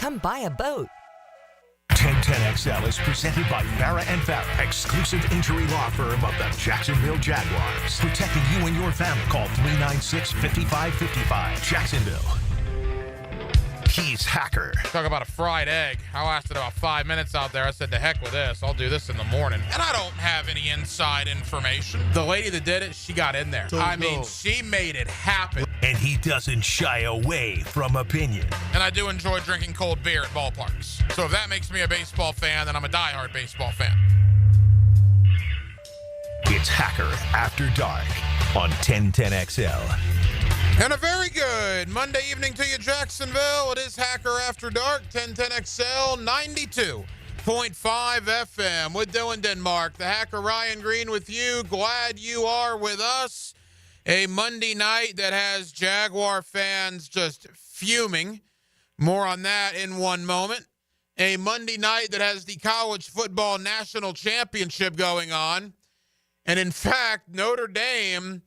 come buy a boat. 1010XL is presented by Farah & Farah, exclusive injury law firm of the Jacksonville Jaguars. Protecting you and your family. Call 396-5555. Jacksonville. He's Hacker. Talk about a fried egg. I lasted about 5 minutes out there. I said, to heck with this. I'll do this in the morning. And I don't have any inside information. The lady that did it, she got in there. She made it happen. And he doesn't shy away from opinion. And I do enjoy drinking cold beer at ballparks. So if that makes me a baseball fan, then I'm a diehard baseball fan. It's Hacker After Dark on 1010XL. And a very good Monday evening to you, Jacksonville. It is Hacker After Dark, 1010XL, 92.5 FM with Dylan Denmark. The Hacker Ryan Green with you. Glad you are with us. A Monday night that has Jaguar fans just fuming. More on that in one moment. A Monday night that has the College Football National Championship going on. And in fact, Notre Dame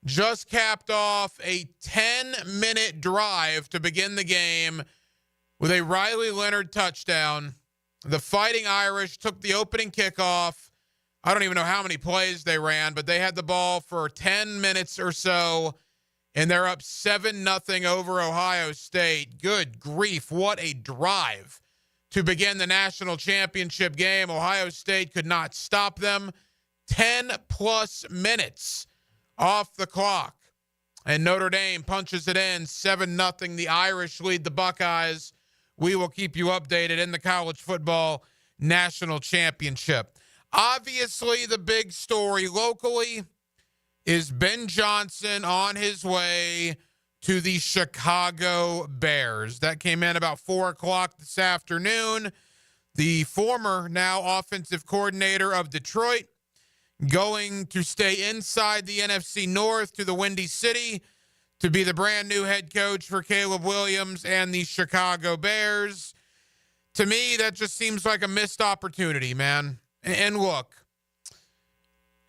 just capped off a 10-minute drive to begin the game with a Riley Leonard touchdown. The Fighting Irish took the opening kickoff. I don't even know how many plays they ran, but they had the ball for 10 minutes or so, and they're up 7-0 over Ohio State. Good grief, what a drive to begin the national championship game. Ohio State could not stop them. 10-plus minutes off the clock. And Notre Dame punches it in, 7-0. The Irish lead the Buckeyes. We will keep you updated in the College Football National Championship. Obviously, the big story locally is Ben Johnson on his way to the Chicago Bears. That came in about 4 o'clock this afternoon. The former, now offensive coordinator of Detroit, going to stay inside the NFC North to the Windy City to be the brand new head coach for Caleb Williams and the Chicago Bears. To me, that just seems like a missed opportunity, man. And look,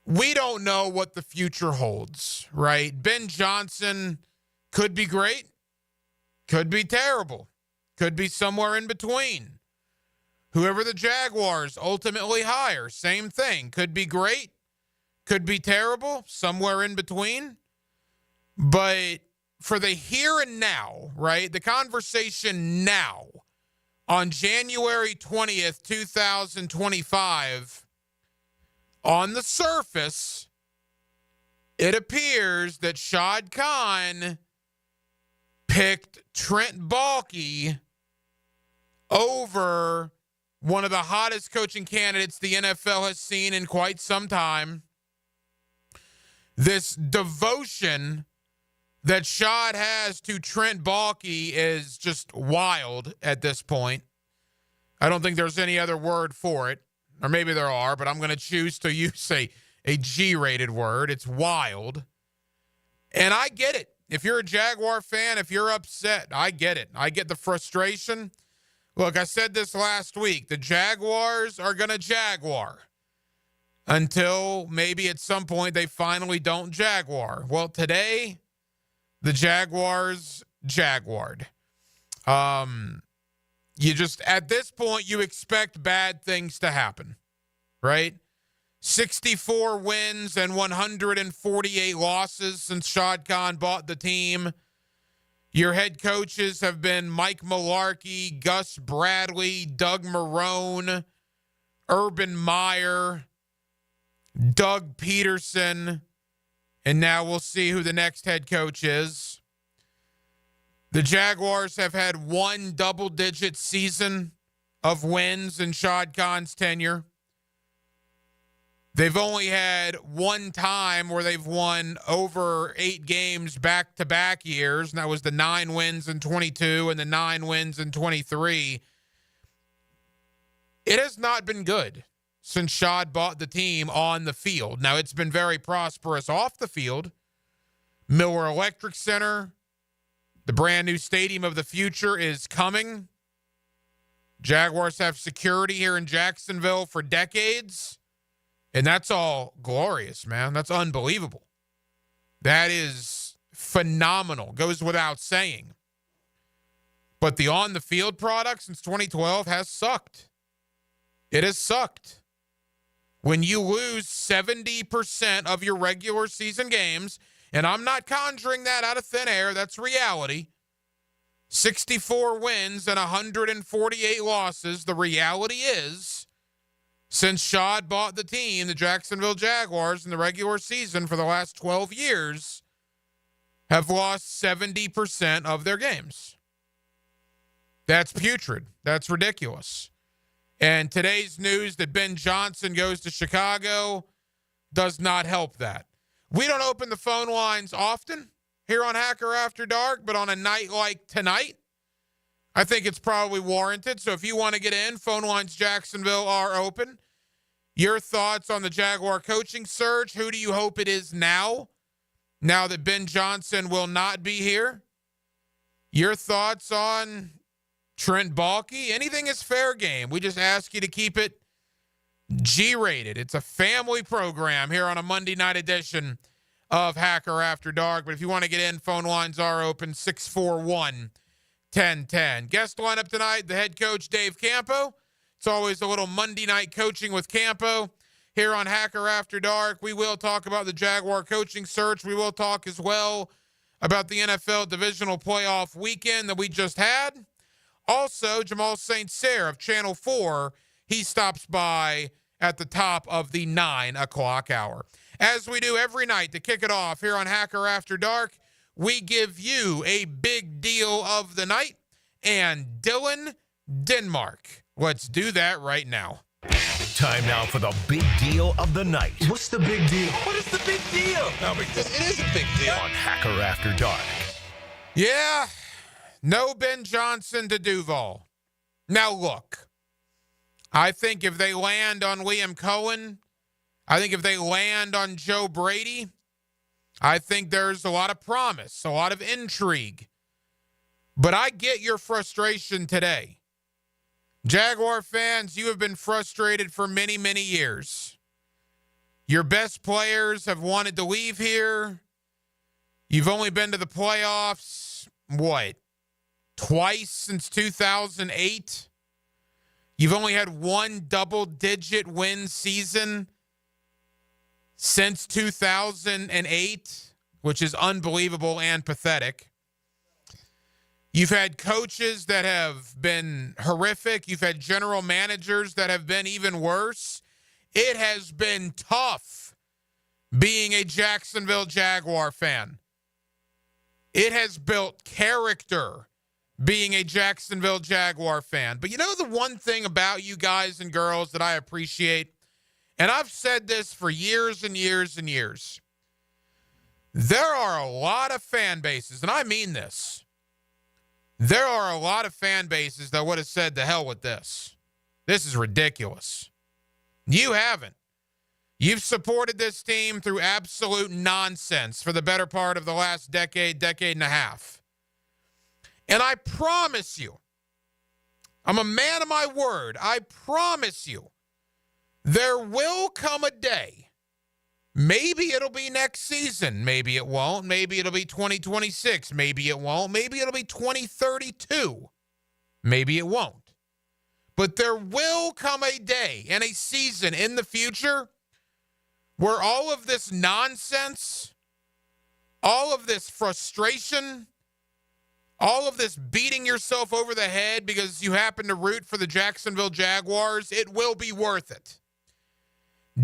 we don't know what the future holds, right? Ben Johnson could be great, could be terrible, could be somewhere in between. Whoever the Jaguars ultimately hire, same thing. Could be great, could be terrible, somewhere in between. But for the here and now, right, the conversation now on January 20th, 2025, on the surface, it appears that Shad Khan picked Trent Baalke over one of the hottest coaching candidates the NFL has seen in quite some time. This devotion that Shad has to Trent Baalke is just wild at this point. I don't think there's any other word for it. Or maybe there are, but I'm going to choose to use a G-rated word. It's wild. And I get it. If you're a Jaguar fan, if you're upset, I get it. I get the frustration. Look, I said this last week. The Jaguars are going to Jaguar until maybe at some point they finally don't Jaguar. Well, today, the Jaguars Jaguared. You just, at this point, you expect bad things to happen, right? 64 wins and 148 losses since Shad Khan bought the team. Your head coaches have been Mike Mularkey, Gus Bradley, Doug Marrone, Urban Meyer, Doug Peterson, and now we'll see who the next head coach is. The Jaguars have had one double-digit season of wins in Shad Khan's tenure. They've only had one time where they've won over 8 games back-to-back years, and that was the 9 wins in 22 and the 9 wins in 23. It has not been good since Shad bought the team on the field. Now, it's been very prosperous off the field. Miller Electric Center, the brand new stadium of the future, is coming. Jaguars have security here in Jacksonville for decades. And that's all glorious, man. That's unbelievable. That is phenomenal. Goes without saying. But the on-the-field product since 2012 has sucked. It has sucked. When you lose 70% of your regular season games, and I'm not conjuring that out of thin air, that's reality. 64 wins and 148 losses. The reality is, since Shad bought the team, the Jacksonville Jaguars in the regular season for the last 12 years have lost 70% of their games. That's putrid. That's ridiculous. And today's news that Ben Johnson goes to Chicago does not help that. We don't open the phone lines often here on Hacker After Dark, but on a night like tonight, I think it's probably warranted. So if you want to get in, phone lines Jacksonville are open. Your thoughts on the Jaguar coaching search. Who do you hope it is now that Ben Johnson will not be here? Your thoughts on Trent Baalke? Anything is fair game. We just ask you to keep it G-rated. It's a family program here on a Monday night edition of Hacker After Dark. But if you want to get in, phone lines are open, 641-1010. Guest lineup tonight, the head coach, Dave Campo. It's always a little Monday night coaching with Campo here on Hacker After Dark. We will talk about the Jaguar coaching search. We will talk as well about the NFL Divisional Playoff weekend that we just had. Also, Jamal St. of Channel 4, he stops by at the top of the 9 o'clock hour. As we do every night to kick it off here on Hacker After Dark, we give you a big deal of the night and Dylan Denmark. Let's do that right now. Time now for the big deal of the night. What's the big deal? What is the big deal? No big deal. It is a big deal. On Hacker After Dark. Yeah, no Ben Johnson to Duval. Now look, I think if they land on Liam Cohen, I think if they land on Joe Brady, I think there's a lot of promise, a lot of intrigue. But I get your frustration today. Jaguar fans, you have been frustrated for many, many years. Your best players have wanted to leave here. You've only been to the playoffs, twice since 2008? You've only had one double-digit win season since 2008, which is unbelievable and pathetic. You've had coaches that have been horrific. You've had general managers that have been even worse. It has been tough being a Jacksonville Jaguar fan. It has built character being a Jacksonville Jaguar fan. But you know the one thing about you guys and girls that I appreciate, and I've said this for years and years and years, there are a lot of fan bases, and I mean this. There are a lot of fan bases that would have said, the hell with this. This is ridiculous. You haven't. You've supported this team through absolute nonsense for the better part of the last decade and a half. And I promise you, I'm a man of my word, I promise you, there will come a day. Maybe it'll be next season. Maybe it won't. Maybe it'll be 2026. Maybe it won't. Maybe it'll be 2032. Maybe it won't. But there will come a day and a season in the future where all of this nonsense, all of this frustration, all of this beating yourself over the head because you happen to root for the Jacksonville Jaguars, it will be worth it.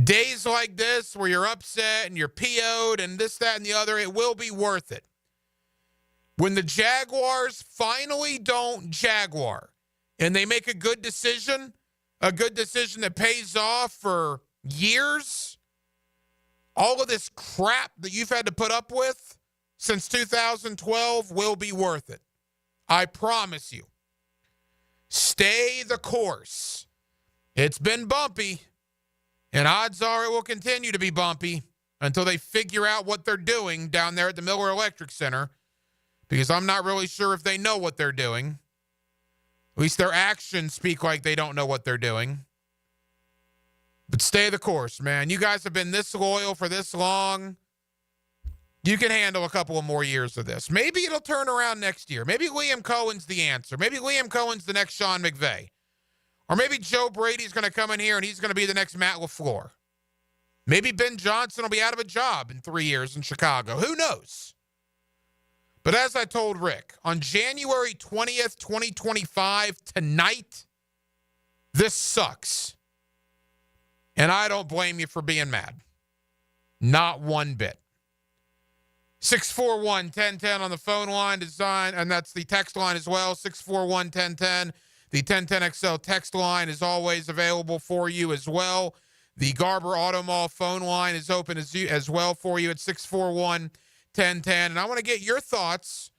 Days like this where you're upset and you're PO'd and this, that, and the other, it will be worth it. When the Jaguars finally don't Jaguar and they make a good decision that pays off for years, all of this crap that you've had to put up with since 2012 will be worth it. I promise you. Stay the course. It's been bumpy. And odds are it will continue to be bumpy until they figure out what they're doing down there at the Miller Electric Center, because I'm not really sure if they know what they're doing. At least their actions speak like they don't know what they're doing. But stay the course, man. You guys have been this loyal for this long. You can handle a couple of more years of this. Maybe it'll turn around next year. Maybe Liam Cohen's the answer. Maybe Liam Cohen's the next Sean McVay. Or maybe Joe Brady's going to come in here and he's going to be the next Matt LaFleur. Maybe Ben Johnson will be out of a job in 3 years in Chicago. Who knows? But as I told Rick, on January 20th, 2025, tonight, this sucks. And I don't blame you for being mad. Not one bit. 641-1010 on the phone line, design, and that's the text line as well, 641-1010. The 1010XL text line is always available for you as well. The Garber Auto Mall phone line is open as well for you at 641-1010. And I want to get your thoughts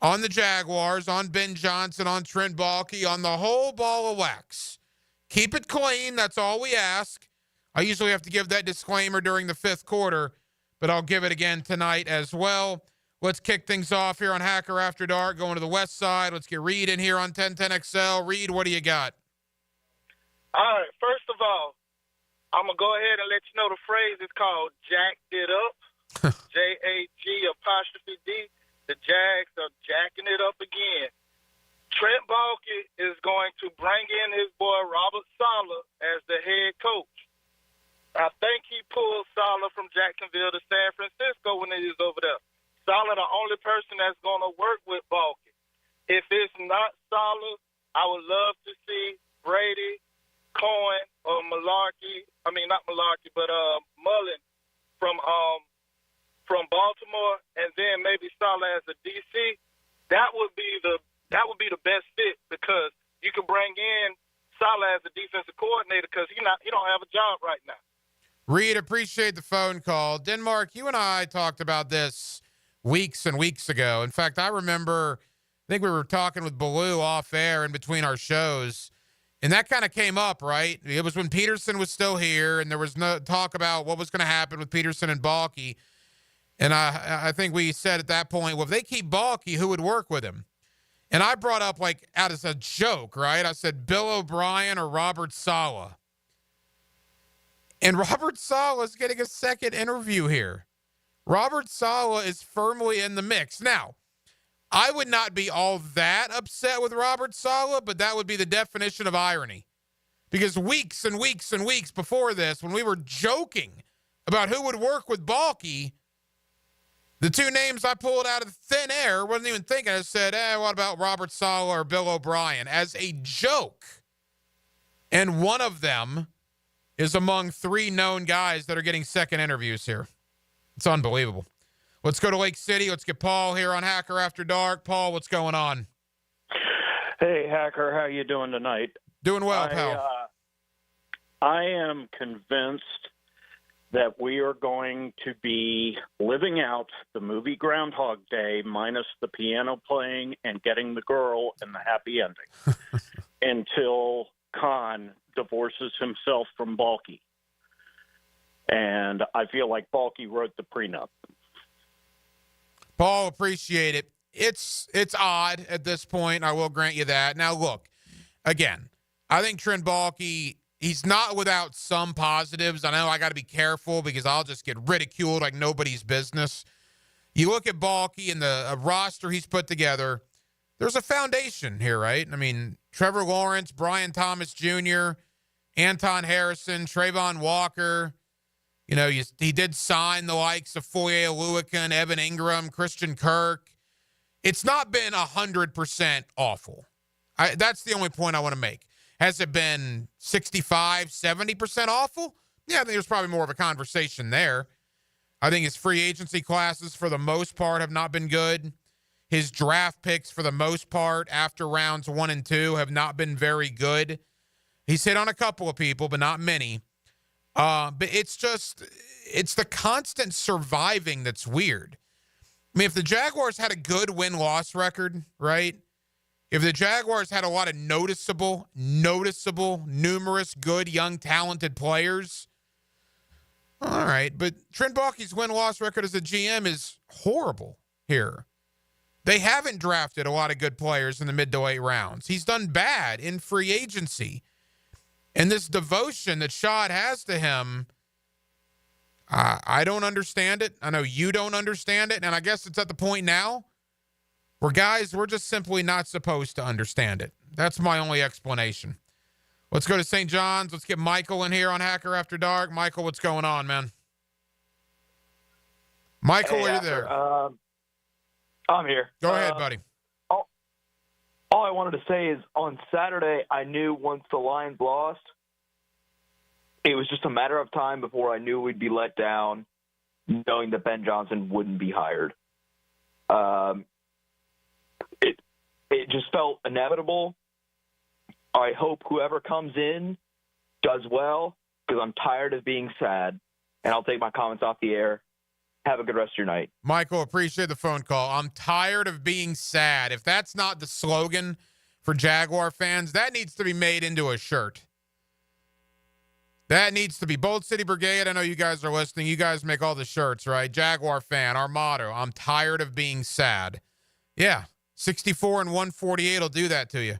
on the Jaguars, on Ben Johnson, on Trent Baalke, on the whole ball of wax. Keep it clean. That's all we ask. I usually have to give that disclaimer during the fifth quarter, but I'll give it again tonight as well. Let's kick things off here on Hacker After Dark, going to the west side. Let's get Reed in here on 1010XL. Reed, what do you got? All right, first of all, I'm going to go ahead and let you know the phrase is called jacked it up, J-A-G''D. The Jags are jacking it up again. Trent Baalke is going to bring in his boy Robert Saleh as the head coach. I think he pulled Saleh from Jacksonville to San Francisco when he was over there. Saleh the only person that's going to work with Baalke. If it's not Saleh, I would love to see Brady, Cohen, or Mullen from Baltimore, and then maybe Saleh as a DC. That would be the best fit, because you can bring in Saleh as a defensive coordinator because he don't have a job right now. Reed, appreciate the phone call. Denmark, you and I talked about this weeks and weeks ago. In fact, I remember, I think we were talking with Baloo off air in between our shows, and that kind of came up, right? It was when Peterson was still here, and there was no talk about what was going to happen with Peterson and Baalke. And I think we said at that point, well, if they keep Baalke, who would work with him? And I brought up, like, out as a joke, right? I said Bill O'Brien or Robert Saleh. And Robert Saleh is getting a second interview here. Robert Saleh is firmly in the mix. Now, I would not be all that upset with Robert Saleh, but that would be the definition of irony. Because weeks and weeks and weeks before this, when we were joking about who would work with Baalke, the two names I pulled out of thin air, wasn't even thinking. I said, what about Robert Saleh or Bill O'Brien? As a joke. And one of them is among three known guys that are getting second interviews here. It's unbelievable. Let's go to Lake City. Let's get Paul here on Hacker After Dark. Paul, what's going on? Hey, Hacker, how you doing tonight? Doing well, pal. I am convinced that we are going to be living out the movie Groundhog Day minus the piano playing and getting the girl and the happy ending until Khan divorces himself from Baalke. And I feel like Baalke wrote the prenup. Paul, appreciate it. It's odd at this point. I will grant you that. Now, look, again, I think Trent Baalke, he's not without some positives. I know I got to be careful because I'll just get ridiculed like nobody's business. You look at Baalke and the roster he's put together, there's a foundation here, right? I mean, Trevor Lawrence, Brian Thomas Jr., Anton Harrison, Trayvon Walker. You know, he did sign the likes of Foye Oluokun, Evan Ingram, Christian Kirk. It's not been 100% awful. That's the only point I want to make. Has it been 65, 70% awful? Yeah, I think there's probably more of a conversation there. I think his free agency classes, for the most part, have not been good. His draft picks, for the most part, after rounds 1 and 2, have not been very good. He's hit on a couple of people, but not many. But it's the constant surviving that's weird. I mean, if the Jaguars had a good win-loss record, right? If the Jaguars had a lot of noticeable, numerous, good, young, talented players, all right. But Trent Baalke's win-loss record as a GM is horrible here. They haven't drafted a lot of good players in the mid to late rounds. He's done bad in free agency. And this devotion that Shad has to him, I don't understand it. I know you don't understand it. And I guess it's at the point now where, guys, we're just simply not supposed to understand it. That's my only explanation. Let's go to St. John's. Let's get Michael in here on Hacker After Dark. Michael, what's going on, man? Michael, are you there? I'm here. Go ahead, buddy. All I wanted to say is on Saturday, I knew once the Lions lost, it was just a matter of time before I knew we'd be let down, knowing that Ben Johnson wouldn't be hired. It just felt inevitable. I hope whoever comes in does well, because I'm tired of being sad, and I'll take my comments off the air. Have a good rest of your night. Michael, appreciate the phone call. I'm tired of being sad. If that's not the slogan for Jaguar fans, that needs to be made into a shirt. That needs to be Bold City Brigade. I know you guys are listening. You guys make all the shirts, right? Jaguar fan, our motto, I'm tired of being sad. Yeah, 64 and 148 will do that to you.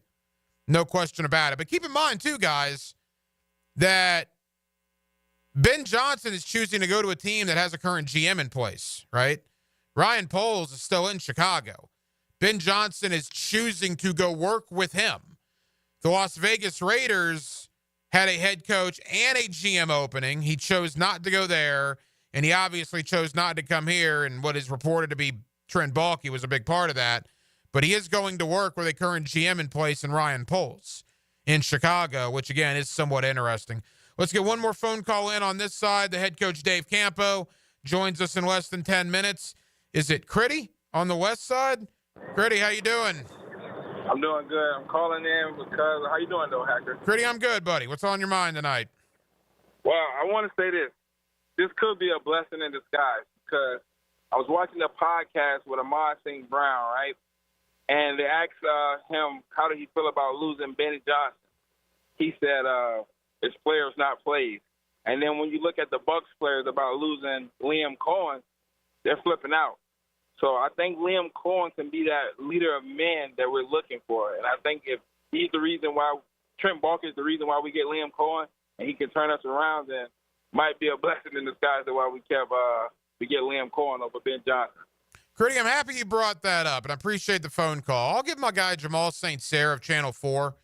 No question about it. But keep in mind, too, guys, that Ben Johnson is choosing to go to a team that has a current GM in place, right? Ryan Poles is still in Chicago. Ben Johnson is choosing to go work with him. The Las Vegas Raiders had a head coach and a GM opening. He chose not to go there, and he obviously chose not to come here, and what is reported to be Trent Baalke was a big part of that. But he is going to work with a current GM in place in Ryan Poles in Chicago, which, again, is somewhat interesting. Let's get one more phone call in on this side. The head coach, Dave Campo, joins us in less than 10 minutes. Is it Critty on the west side? Critty, how you doing? I'm doing good. I'm calling in because – how you doing, though, Hacker? Critty, I'm good, buddy. What's on your mind tonight? Well, I want to say this. This could be a blessing in disguise because I was watching a podcast with Jamal St. Brown, right? And they asked him how did he feel about losing Benny Johnson. He said it's players, not plays. And then when you look at the Bucs players about losing Liam Cohen, they're flipping out. So I think Liam Cohen can be that leader of men that we're looking for. And I think if he's the reason why Trent Baalke is the reason why we get Liam Cohen and he can turn us around, then might be a blessing in disguise that why we get Liam Cohen over Ben Johnson. Critty, I'm happy you brought that up, and I appreciate the phone call. I'll give my guy Jamal St. of Channel 4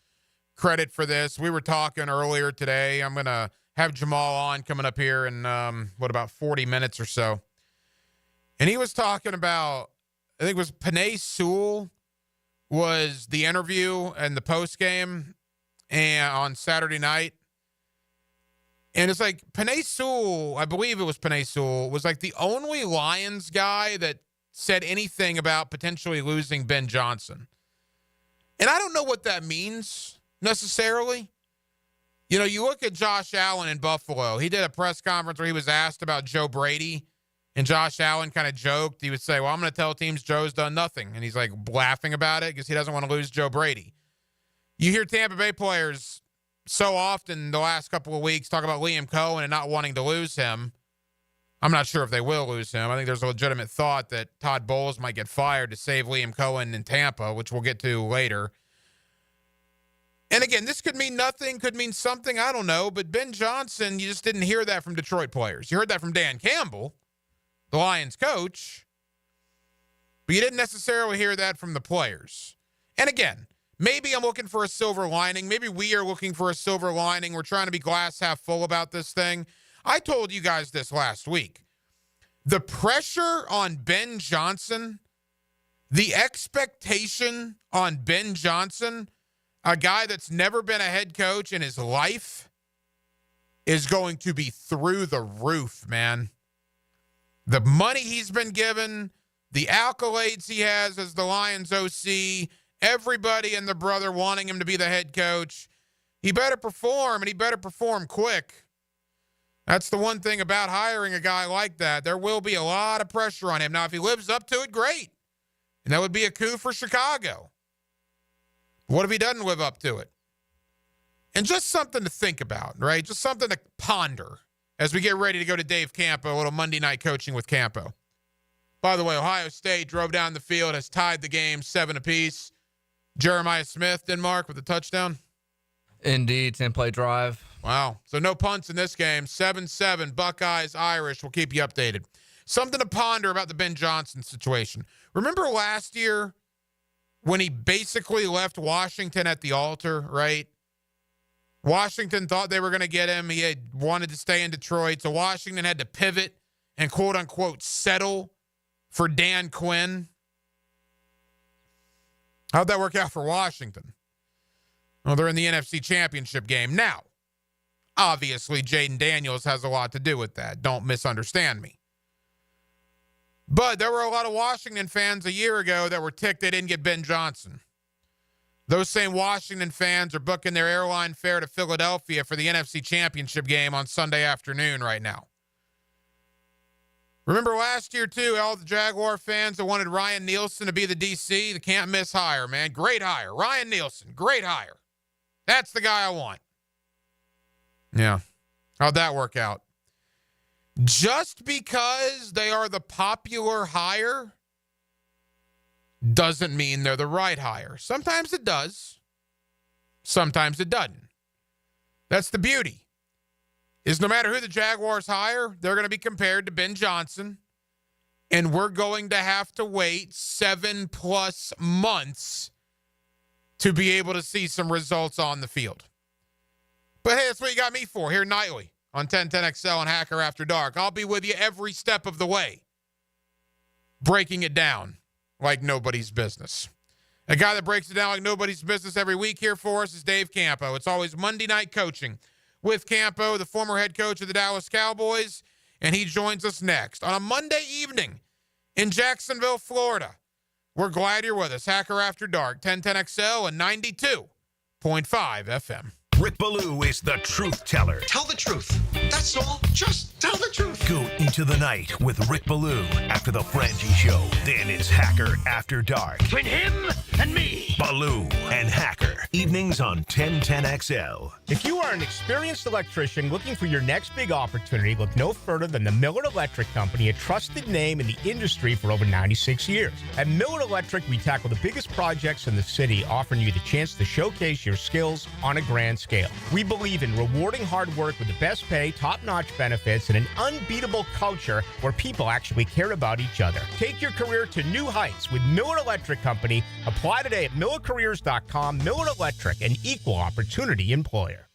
credit for this. We were talking earlier today. I'm going to have Jamal on coming up here in, about 40 minutes or so. And he was talking about, I think it was Penei Sewell was the interview and the postgame and on Saturday night. And it's like Penei Sewell, I believe it was Penei Sewell, was like the only Lions guy that said anything about potentially losing Ben Johnson. And I don't know what that means necessarily. You know, you look at Josh Allen in Buffalo. He did a press conference where he was asked about Joe Brady, and Josh Allen kind of joked. He would say, well, I'm going to tell teams Joe's done nothing. And he's like laughing about it because he doesn't want to lose Joe Brady. You hear Tampa Bay players so often the last couple of weeks talk about Liam Cohen and not wanting to lose him. I'm not sure if they will lose him. I think there's a legitimate thought that Todd Bowles might get fired to save Liam Cohen in Tampa, which we'll get to later. And again, this could mean nothing, could mean something, I don't know. But Ben Johnson, you just didn't hear that from Detroit players. You heard that from Dan Campbell, the Lions coach, but you didn't necessarily hear that from the players. And again, maybe I'm looking for a silver lining. Maybe we are looking for a silver lining. We're trying to be glass half full about this thing. I told you guys this last week. The pressure on Ben Johnson, the expectation on Ben Johnson, a guy that's never been a head coach in his life, is going to be through the roof, man. The money he's been given, the accolades he has as the Lions OC, everybody and the brother wanting him to be the head coach. He better perform, and he better perform quick. That's the one thing about hiring a guy like that. There will be a lot of pressure on him. Now, if he lives up to it, great. And that would be a coup for Chicago. What if he doesn't live up to it? And just something to think about, right? Just something to ponder as we get ready to go to Dave Campo, a little Monday night coaching with Campo. By the way, Ohio State drove down the field, has tied the game 7 apiece. Jeremiah Smith, Denmark, with a touchdown. Indeed, 10-play drive. Wow. So no punts in this game. 7-7, Buckeyes, Irish. We'll keep you updated. Something to ponder about the Ben Johnson situation. Remember last year when he basically left Washington at the altar, right? Washington thought they were going to get him. He had wanted to stay in Detroit, so Washington had to pivot and quote-unquote settle for Dan Quinn. How'd that work out for Washington? Well, they're in the NFC Championship game. Now, obviously, Jaden Daniels has a lot to do with that. Don't misunderstand me. But there were a lot of Washington fans a year ago that were ticked they didn't get Ben Johnson. Those same Washington fans are booking their airline fare to Philadelphia for the NFC Championship game on Sunday afternoon right now. Remember last year, too, all the Jaguar fans that wanted Ryan Nielsen to be the DC? The can't miss hire, man. Great hire. Ryan Nielsen, great hire. That's the guy I want. Yeah. How'd that work out? Just because they are the popular hire doesn't mean they're the right hire. Sometimes it does. Sometimes it doesn't. That's the beauty. Is no matter who the Jaguars hire, they're going to be compared to Ben Johnson, and we're going to have to wait 7+ months to be able to see some results on the field. But hey, that's what you got me for here nightly on 1010XL and Hacker After Dark. I'll be with you every step of the way, breaking it down like nobody's business. A guy that breaks it down like nobody's business every week here for us is Dave Campo. It's always Monday night coaching with Campo, the former head coach of the Dallas Cowboys, and he joins us next on a Monday evening in Jacksonville, Florida. We're glad you're with us. Hacker After Dark, 1010XL and 92.5 FM. Rick Ballou is the truth teller. Tell the truth. That's all. Just tell the truth. Go into the night with Rick Ballou after the Frangie Show. Then it's Hacker After Dark. Between him and me. Ballou and Hacker. Evenings on 1010XL. If you are an experienced electrician looking for your next big opportunity, look no further than the Miller Electric Company, a trusted name in the industry for over 96 years. At Miller Electric, we tackle the biggest projects in the city, offering you the chance to showcase your skills on a grand scale. We believe in rewarding hard work with the best pay, top-notch benefits, and an unbeatable culture where people actually care about each other. Take your career to new heights with Miller Electric Company. Apply today at millercareers.com. Miller Electric, an equal opportunity employer.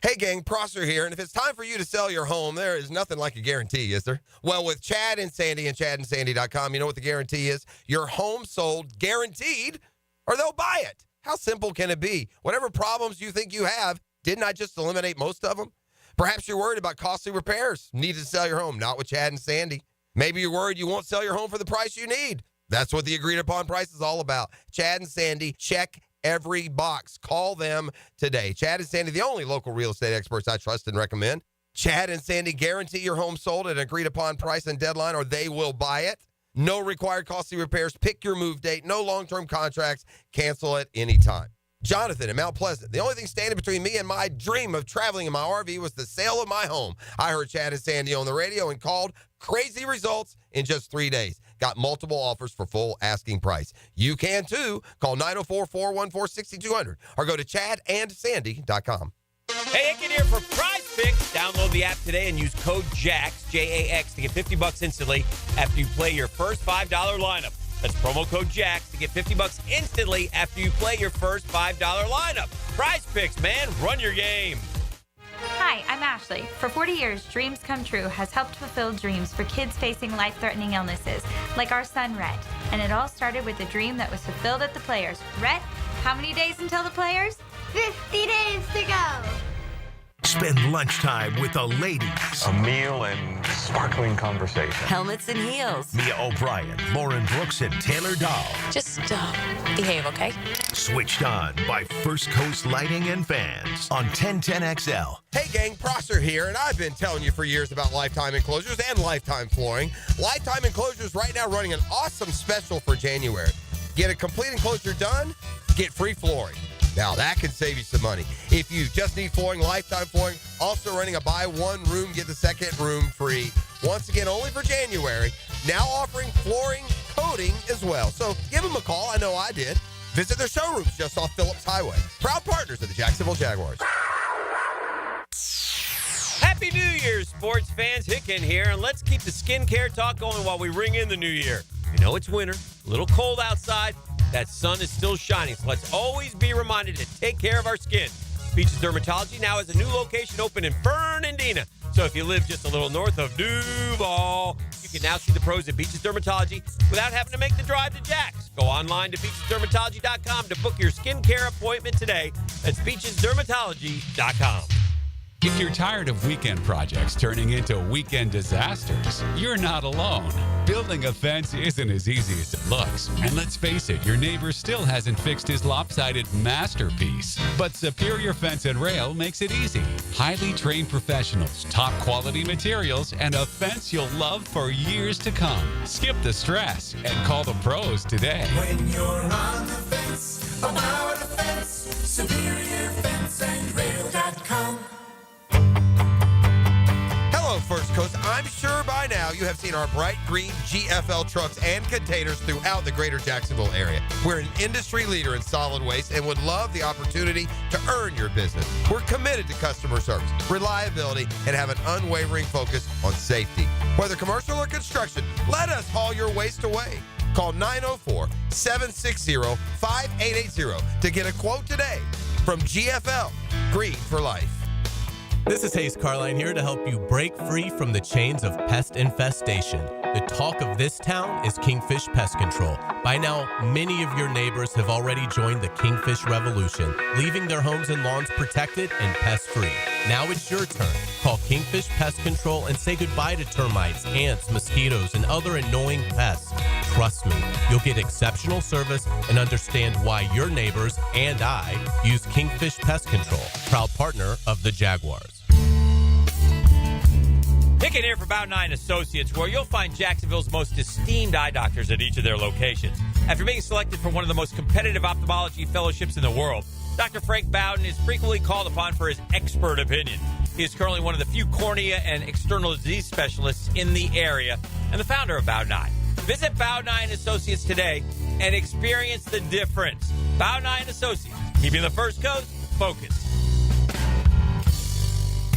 Hey gang, Prosser here, and if it's time for you to sell your home, there is nothing like a guarantee, is there? Well, with Chad and Sandy and chadandsandy.com, you know what the guarantee is? Your home sold guaranteed, or they'll buy it. How simple can it be? Whatever problems you think you have, didn't I just eliminate most of them? Perhaps you're worried about costly repairs. Need to sell your home, not with Chad and Sandy. Maybe you're worried you won't sell your home for the price you need. That's what the agreed upon price is all about. Chad and Sandy, check every box. Call them today. Chad and Sandy, the only local real estate experts I trust and recommend. Chad and Sandy guarantee your home sold at an agreed upon price and deadline, or they will buy it. No required costly repairs. Pick your move date. No long-term contracts. Cancel at any time. Jonathan in Mount Pleasant. The only thing standing between me and my dream of traveling in my RV was the sale of my home. I heard Chad and Sandy on the radio and called. Crazy results in just 3 days. Got multiple offers for full asking price. You can too. Call 904-414-6200 or go to chadandsandy.com. Hey, Icken here for Prize Picks. Download the app today and use code JAX, J-A-X, to get $50 instantly after you play your first $5 lineup. That's promo code JAX to get $50 instantly after you play your first $5 lineup. Prize Picks, man. Run your game. Hi, I'm Ashley. For 40 years, Dreams Come True has helped fulfill dreams for kids facing life-threatening illnesses, like our son, Rhett. And it all started with a dream that was fulfilled at the Players. Rhett, how many days until the Players? 50 days to go. Spend lunchtime with the ladies. A meal and sparkling conversation. Helmets and heels. Mia O'Brien, Lauren Brooks, and Taylor Dahl. Just behave, okay? Switched on by First Coast Lighting and Fans on 1010XL. Hey gang, Prosser here, and I've been telling you for years about Lifetime Enclosures and Lifetime Flooring. Lifetime Enclosures right now running an awesome special for January. Get a complete enclosure done, get free flooring. Now, that can save you some money. If you just need flooring, Lifetime Flooring, also running a buy one room, get the second room free. Once again, only for January. Now offering flooring coating as well. So give them a call. I know I did. Visit their showrooms just off Phillips Highway. Proud partners of the Jacksonville Jaguars. Happy New Year, sports fans. Hicken here, and let's keep the skincare talk going while we ring in the new year. You know it's winter, a little cold outside. That sun is still shining, so let's always be reminded to take care of our skin. Beaches Dermatology now has a new location open in Fernandina. So if you live just a little north of Duval, you can now see the pros at Beaches Dermatology without having to make the drive to Jax. Go online to beachesdermatology.com to book your skincare appointment today. That's beachesdermatology.com. If you're tired of weekend projects turning into weekend disasters, you're not alone. Building a fence isn't as easy as it looks. And let's face it, your neighbor still hasn't fixed his lopsided masterpiece. But Superior Fence and Rail makes it easy. Highly trained professionals, top quality materials, and a fence you'll love for years to come. Skip the stress and call the pros today. When you're on the fence, about a fence, SuperiorFenceandRail.com. Hello, First Coast. I'm sure by now you have seen our bright green GFL trucks and containers throughout the greater Jacksonville area. We're an industry leader in solid waste and would love the opportunity to earn your business. We're committed to customer service, reliability, and have an unwavering focus on safety. Whether commercial or construction, let us haul your waste away. Call 904-760-5880 to get a quote today from GFL, Green for Life. This is Hayes Carline here to help you break free from the chains of pest infestation. The talk of this town is Kingfish Pest Control. By now, many of your neighbors have already joined the Kingfish Revolution, leaving their homes and lawns protected and pest-free. Now it's your turn. Call Kingfish Pest Control and say goodbye to termites, ants, mosquitoes, and other annoying pests. Trust me, you'll get exceptional service and understand why your neighbors and I use Kingfish Pest Control, proud partner of the Jaguars. Hicken here for Bound 9 Associates, where you'll find Jacksonville's most esteemed eye doctors at each of their locations. After being selected for one of the most competitive ophthalmology fellowships in the world, Dr. Frank Bowden is frequently called upon for his expert opinion. He is currently one of the few cornea and external disease specialists in the area and the founder of Bound 9. Visit Bound 9 Associates today and experience the difference. Bound 9 Associates, keeping the First Coast focused.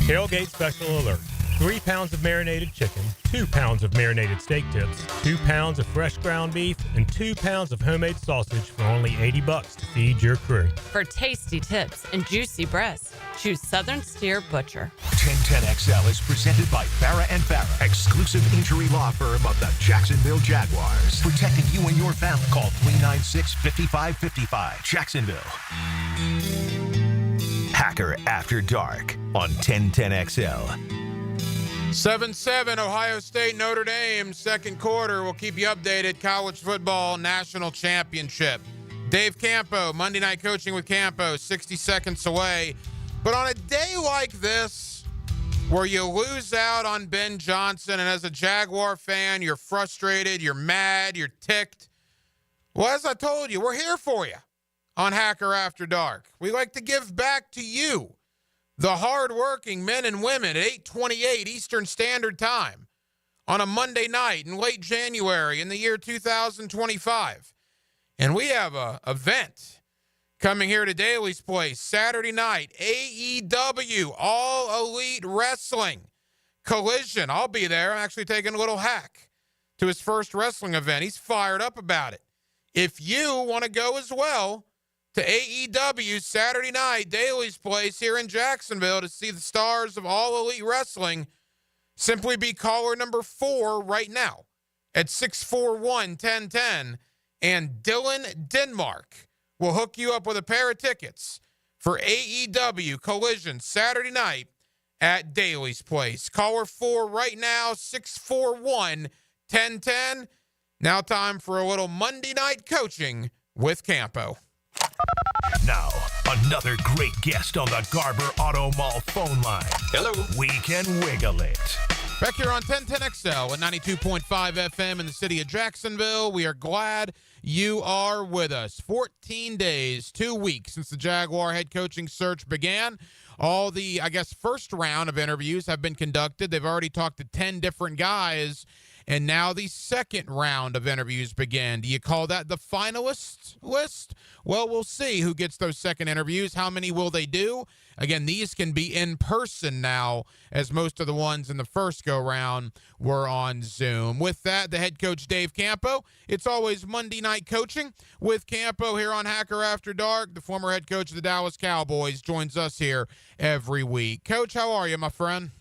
Tailgate special alert. 3 pounds of marinated chicken, 2 pounds of marinated steak tips, 2 pounds of fresh ground beef, and 2 pounds of homemade sausage for only $80 to feed your crew. For tasty tips and juicy breasts, choose Southern Steer Butcher. 1010XL is presented by Farah and Farah, exclusive injury law firm of the Jacksonville Jaguars. Protecting you and your family. Call 396-5555. Jacksonville. Hacker After Dark on 1010XL. 7-7, Ohio State, Notre Dame, second quarter. We'll keep you updated. College football national championship. Dave Campo, Monday Night Coaching with Campo, 60 seconds away. But on a day like this, where you lose out on Ben Johnson, and as a Jaguar fan, you're frustrated, you're mad, you're ticked. Well, as I told you, we're here for you on Hacker After Dark. We like to give back to you, the hardworking men and women, at 8:28 Eastern Standard Time on a Monday night in late January in the year 2025. And we have an event coming here to Daly's Place Saturday night, AEW, All Elite Wrestling Collision. I'll be there. I'm actually taking a little hack to his first wrestling event. He's fired up about it. If you want to go as well to AEW Saturday night, Daly's Place here in Jacksonville, to see the stars of All Elite Wrestling, simply be caller number 4 right now at 641-1010, and Dylan Denmark will hook you up with a pair of tickets for AEW Collision Saturday night at Daly's Place. Caller 4 right now, 641-1010. Now time for a little Monday Night Coaching with Campo. Now, another great guest on the Garber Auto Mall phone line. Hello. We can wiggle it. Back here on 1010XL at 92.5 FM in the city of Jacksonville. We are glad you are with us. 14 days, 2 weeks since the Jaguar head coaching search began. All the, first round of interviews have been conducted. They've already talked to 10 different guys. and now the second round of interviews begin. Do you call that the finalist list? Well, we'll see who gets those second interviews. How many will they do? Again, these can be in person now, as most of the ones in the first go-round were on Zoom. With that, the head coach, Dave Campo. It's always Monday night coaching with Campo here on Hacker After Dark. The former head coach of the Dallas Cowboys joins us here every week. Coach, how are you, my friend?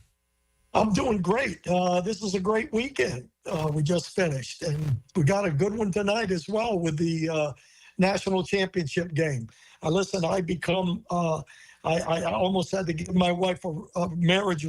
I'm doing great. This is a great weekend we just finished, and we got a good one tonight as well with the national championship game. Listen, I almost had to give my wife a marriage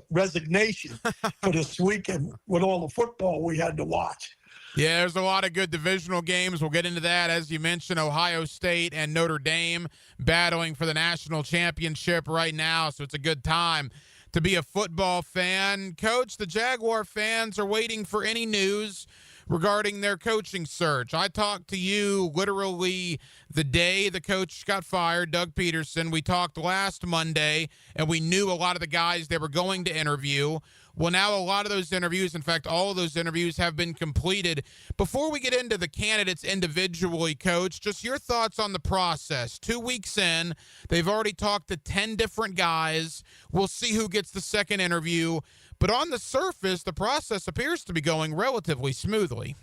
resignation for this weekend with all the football we had to watch. Yeah, there's a lot of good divisional games. We'll get into that. As you mentioned, Ohio State and Notre Dame battling for the national championship right now, so it's a good time to be a football fan. Coach, the Jaguar fans are waiting for any news regarding their coaching search. I talked to you literally the day the coach got fired, Doug Peterson. We talked last Monday, and we knew a lot of the guys they were going to interview. Well, now a lot of those interviews, in fact, all of those interviews have been completed. Before we get into the candidates individually, Coach, just your thoughts on the process. 2 weeks in, they've already talked to 10 different guys. We'll see who gets the second interview. But on the surface, the process appears to be going relatively smoothly.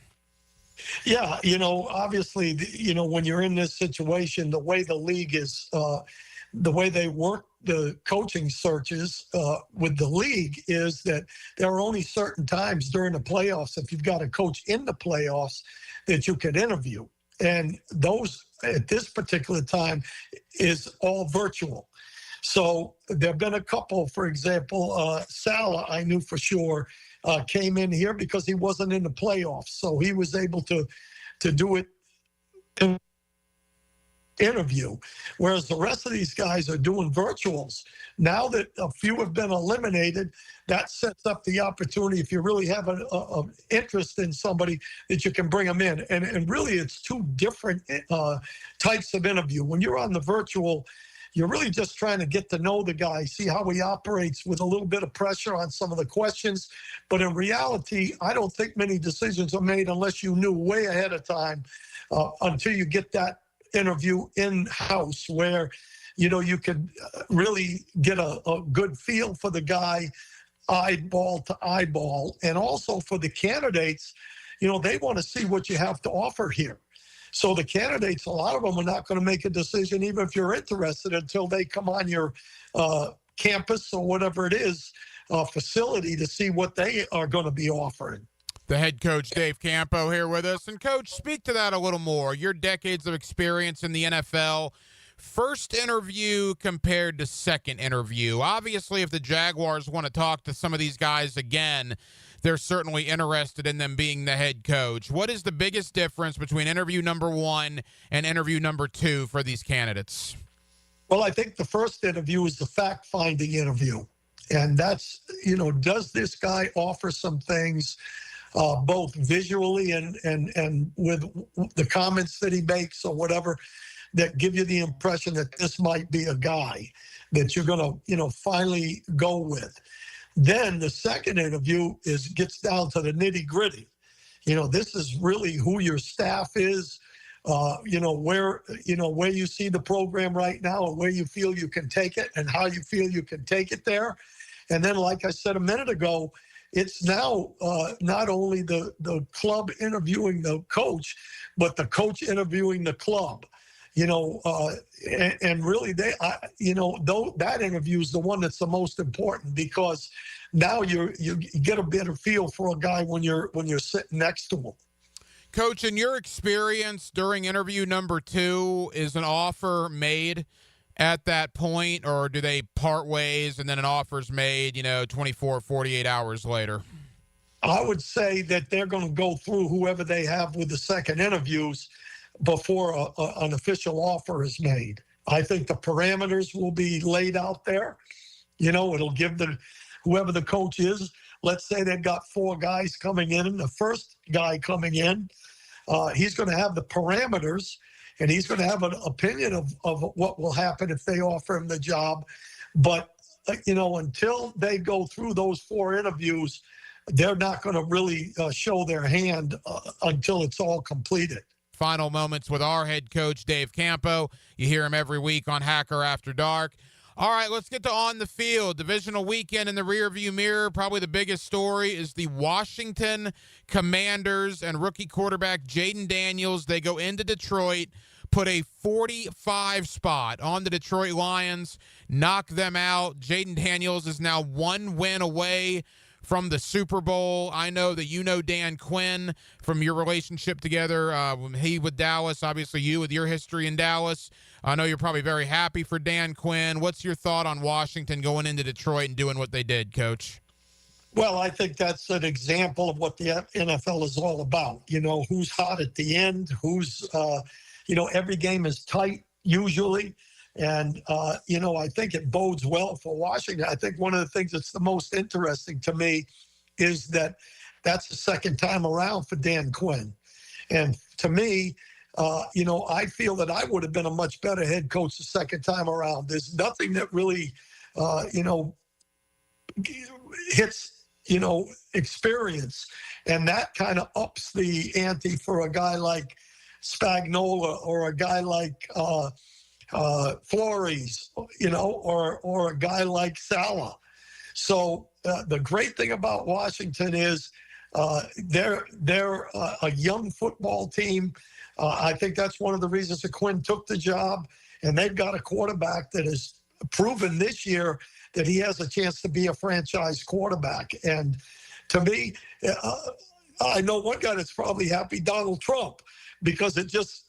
Yeah, obviously, when you're in this situation, the way the league is, the way they work the coaching searches with the league is that there are only certain times during the playoffs, if you've got a coach in the playoffs, that you can interview. And those, at this particular time, is all virtual. So there have been a couple, for example, Salah, I knew for sure, came in here because he wasn't in the playoffs. So he was able to do it in interview, whereas the rest of these guys are doing virtuals. Now that a few have been eliminated, that sets up the opportunity, if you really have an interest in somebody, that you can bring them in. And really, it's two different types of interview. When you're on the virtual, you're really just trying to get to know the guy, see how he operates with a little bit of pressure on some of the questions. But in reality, I don't think many decisions are made unless you knew way ahead of time until you get that interview in-house where, you could really get a good feel for the guy eyeball to eyeball. And also for the candidates, they want to see what you have to offer here. So the candidates, a lot of them are not going to make a decision, even if you're interested, until they come on your campus or whatever it is, facility, to see what they are going to be offering. The head coach, Dave Campo, here with us. And, Coach, speak to that a little more. Your decades of experience in the NFL, first interview compared to second interview. Obviously, if the Jaguars want to talk to some of these guys again, they're certainly interested in them being the head coach. What is the biggest difference between interview number 1 and interview number 2 for these candidates? Well, I think the first interview is the fact-finding interview. And that's, does this guy offer some things both visually and with the comments that he makes or whatever, that give you the impression that this might be a guy that you're going to, finally go with. Then the second interview gets down to the nitty gritty. This is really who your staff is, where you see the program right now and where you feel you can take it and how you feel you can take it there. And then, like I said a minute ago, it's now not only the club interviewing the coach, but the coach interviewing the club. And really, that interview is the one that's the most important, because now you get a better feel for a guy when you're sitting next to him. Coach, in your experience during interview number 2, is an offer made at that point, or do they part ways and then an offer's made, 24, 48 hours later? I would say that they're going to go through whoever they have with the second interviews before an official offer is made. I think the parameters will be laid out there. It'll give whoever the coach is, let's say they've got 4 guys coming in, and the first guy coming in, he's going to have the parameters, and he's going to have an opinion of what will happen if they offer him the job. But, until they go through those 4 interviews, they're not going to really show their hand until it's all completed. Final moments with our head coach, Dave Campo. You hear him every week on Hacker After Dark. All right, let's get to on the field. Divisional weekend in the rearview mirror. Probably the biggest story is the Washington Commanders and rookie quarterback Jaden Daniels. They go into Detroit, put a 45 spot on the Detroit Lions, knock them out. Jaden Daniels is now 1 win away from the Super Bowl. I know that you know Dan Quinn from your relationship together, he with Dallas, obviously you with your history in Dallas. I know you're probably very happy for Dan Quinn. What's your thought on Washington going into Detroit and doing what they did, Coach? Well, I think that's an example of what the NFL is all about. You know, who's hot at the end, who's, every game is tight usually. And, I think it bodes well for Washington. I think one of the things that's the most interesting to me is that that's the second time around for Dan Quinn. And to me, I feel that I would have been a much better head coach the second time around. There's nothing that really, hits, experience. And that kind of ups the ante for a guy like Spagnuolo or a guy like Flores, or a guy like Saleh. So the great thing about Washington is they're a young football team. I think that's one of the reasons that Quinn took the job, and they've got a quarterback that has proven this year that he has a chance to be a franchise quarterback. And to me, I know one guy that's probably happy, Donald Trump, because it just